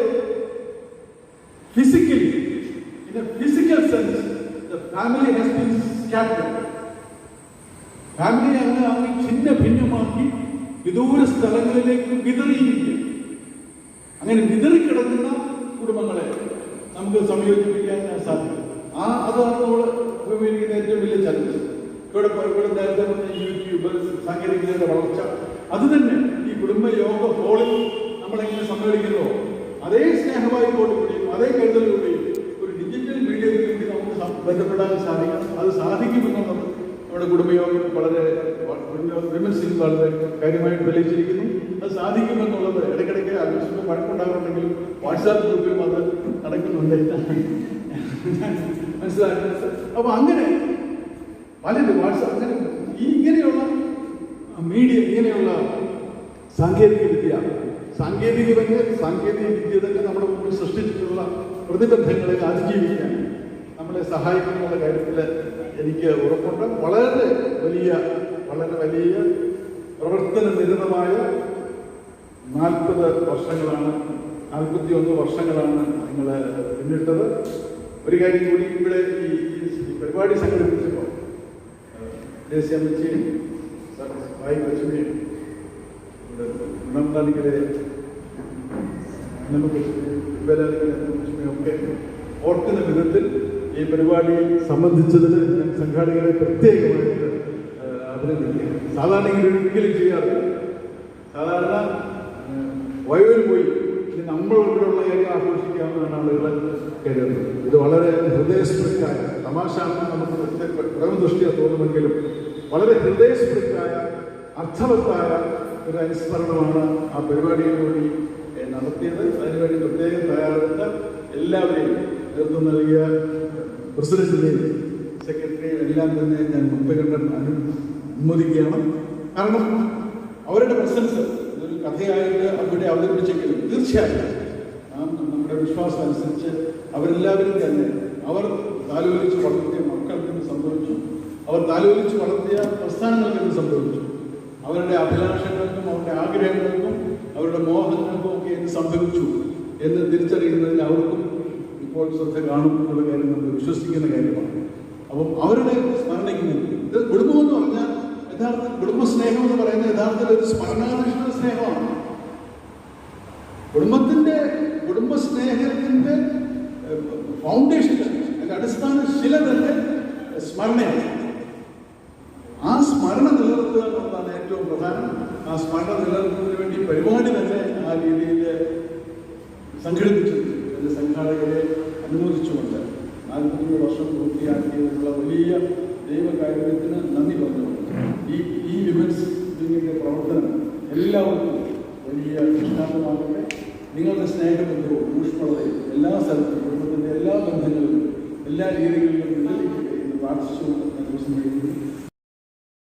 physically in A physical sense the family has been scattered. Family അങ്ങനെ ഛിന്ന ഭിന്നമാക്കി വിദൂര സ്ഥലങ്ങളിലേക്ക് വിതറിയിരിക്കുക. അങ്ങനെ വിതറിക്കിടക്കുന്ന കുടുംബങ്ങളെ നമുക്ക് സംയോജിപ്പിക്കാൻ സാധിക്കും. അതാണ് നമ്മൾ അഭിമുഖീകരിക്കുന്ന ഏറ്റവും വലിയ ചലഞ്ച്. ഇവിടെ നേരത്തെ പറഞ്ഞ യൂട്യൂബ് സാങ്കേതികതയുടെ വളർച്ച, അത് തന്നെ ഈ കുടുംബയോഗ ഹോളിൽ നമ്മളെങ്ങനെ സമ്മേളിക്കുന്നോ അതേ സ്നേഹവായ്പോടുകൂടിയും അതേ കരുതലോടുകൂടിയും ഒരു ഡിജിറ്റൽ മീഡിയയിലൂടെ നമുക്ക് ബന്ധപ്പെടാൻ സാധിക്കണം. അത് സാധിക്കുമെന്നുള്ളത് നമ്മുടെ കുടുംബയോഗം വളരെ വിമൻസിൽ വളരെ കാര്യമായിട്ട് തെളിയിച്ചിരിക്കുന്നു. അത് സാധിക്കുമെന്നുള്ളത് ഇടയ്ക്കിടയ്ക്ക് ആലോചിക്കുമ്പോൾ വഴക്കുണ്ടാകുന്നുണ്ടെങ്കിലും വാട്സാപ്പ് ഗ്രൂപ്പിലും അത് നടക്കുന്നുണ്ട്, മനസ്സിലാക്കുന്നത്. അപ്പൊ അങ്ങനെ പലരും വാട്സാപ്പ് അങ്ങനെ ഇങ്ങനെയുള്ള മീഡിയ, ഇങ്ങനെയുള്ള സാങ്കേതിക വിദ്യ തന്നെ നമ്മുടെ മുമ്പിൽ സൃഷ്ടിച്ചിട്ടുള്ള പ്രതിബന്ധങ്ങളെ അതിജീവിക്കാൻ നമ്മളെ സഹായിക്കുന്നുള്ള കാര്യത്തിൽ എനിക്ക് ഉറപ്പുണ്ട്. വളരെ വലിയ പ്രവർത്തന നിരതമായ 41 വർഷങ്ങളാണ് നിങ്ങൾ പിന്നിട്ടത്. ഒരു കാര്യം കൂടി, ഇവിടെ ഈ പരിപാടി സംഘടിപ്പിച്ചപ്പോൾ ദേശീയമ്മച്ചിയും ഭായി ലക്ഷ്മിയും ലക്ഷ്മിയും ഒക്കെ ഓർക്കുന്ന വിധത്തിൽ ഈ പരിപാടിയിൽ സംബന്ധിച്ചതിൽ ഞാൻ സംഘാടകരെ പ്രത്യേകമായിട്ട് അഭിനന്ദിക്കുകയാണ്. സാധാരണ ഇങ്ങനെ ഒരിക്കലും ചെയ്യാറില്ല. സാധാരണ വയവിൽ പോയി നമ്മൾ ഇവിടെയുള്ള കാര്യം ആഘോഷിക്കാമെന്നാണ് ആളുകൾ കരുതുന്നത്. ഇത് വളരെ ഹൃദയസ്പൃക്കായ, തമാശ നമുക്ക് പ്രേമദൃഷ്ടിയ തോന്നുമെങ്കിലും വളരെ ഹൃദയസ്പൃക്കായ, അർത്ഥവത്തായ ഒരു അനുസ്മരണമാണ് ആ പരിപാടിയിലൂടെ നടത്തിയത്. അതിനുവേണ്ടി പ്രത്യേകം തയ്യാറെടുത്ത എല്ലാവരെയും നേതൃത്വം നൽകിയ പ്രസിഡന്റിനെയും സെക്രട്ടറിയും എല്ലാം തന്നെ ഞാൻ മുക്തകണ്ഠൻ അനുമോദിക്കുകയാണ്. കാരണം അവരുടെ പ്രസൻസ് ഒരു കഥയായിട്ട് അവിടെ അവതരിപ്പിച്ചെങ്കിലും തീർച്ചയായും നമ്മുടെ വിശ്വാസം അനുസരിച്ച് അവരെല്ലാവരും തന്നെ അവർ താലോലിച്ച് വളർത്തിയ മക്കൾക്ക് എന്ത് സംഭവിച്ചു, അവർ താലോലിച്ച് വളർത്തിയ പ്രസ്ഥാനങ്ങൾക്ക് എന്ത് സംഭവിച്ചു, അവരുടെ അഭിലാഷങ്ങൾക്കും അവരുടെ ആഗ്രഹങ്ങൾക്കും അവരുടെ മോഹങ്ങൾക്കും ഒക്കെ എന്ത് സംഭവിച്ചു എന്ന് തിരിച്ചറിയുന്നതിൽ അവർക്കും ഇപ്പോൾ ശ്രദ്ധ കാണും എന്നുള്ള കാര്യം നമ്മൾ വിശ്വസിക്കുന്ന കാര്യമാണ്. അപ്പം അവരുടെ സ്മരണയ്ക്ക് ഇത് കുടുംബമെന്ന് പറഞ്ഞാൽ യഥാർത്ഥ കുടുംബസ്നേഹം എന്ന് പറയുന്നത് യഥാർത്ഥത്തിൽ ഒരു സ്മരണാധിഷ്ഠിത സ്നേഹമാണ്. കുടുംബസ്നേഹത്തിന്റെ ഫൗണ്ടേഷൻ, അതിന്റെ അടിസ്ഥാന ശില തന്നെ സ്മരണയാണ്. ആ സ്മരണ നിലനിർത്തുക എന്നുള്ളതാണ് ഏറ്റവും പ്രധാനം. ആ സ്മരണ നിലനിർത്തുന്നതിന് വേണ്ടി പരിപാടി തന്നെ ആ രീതിയിൽ സംഘടിപ്പിച്ചിട്ടുണ്ട്. അതിന്റെ സംഘാടകരെ അനുമോദിച്ചുകൊണ്ട് 43 വർഷം പൂർത്തിയാക്കിയതിനുള്ള വലിയ ദൈവകാരുണ്യത്തിന് നന്ദി പറഞ്ഞുകൊണ്ട് ഈ വിമൻസ് വിങ്ങിന്റെ പ്രവർത്തനം എല്ലാവർക്കും വലിയ ദൃഷ്ടാന്തമാകട്ടെ. നിങ്ങളുടെ സ്നേഹബന്ധവും ഊഷ്മളതയും എല്ലാ സ്ഥലത്തും കുടുംബത്തിന്റെ എല്ലാ ബന്ധങ്ങളിലും എല്ലാ രീതികളിലും നിലനിൽക്കട്ടെ എന്ന് പ്രാർത്ഥിച്ചുകൊണ്ട് ഞാൻ ദിവസം കഴിക്കുന്നു.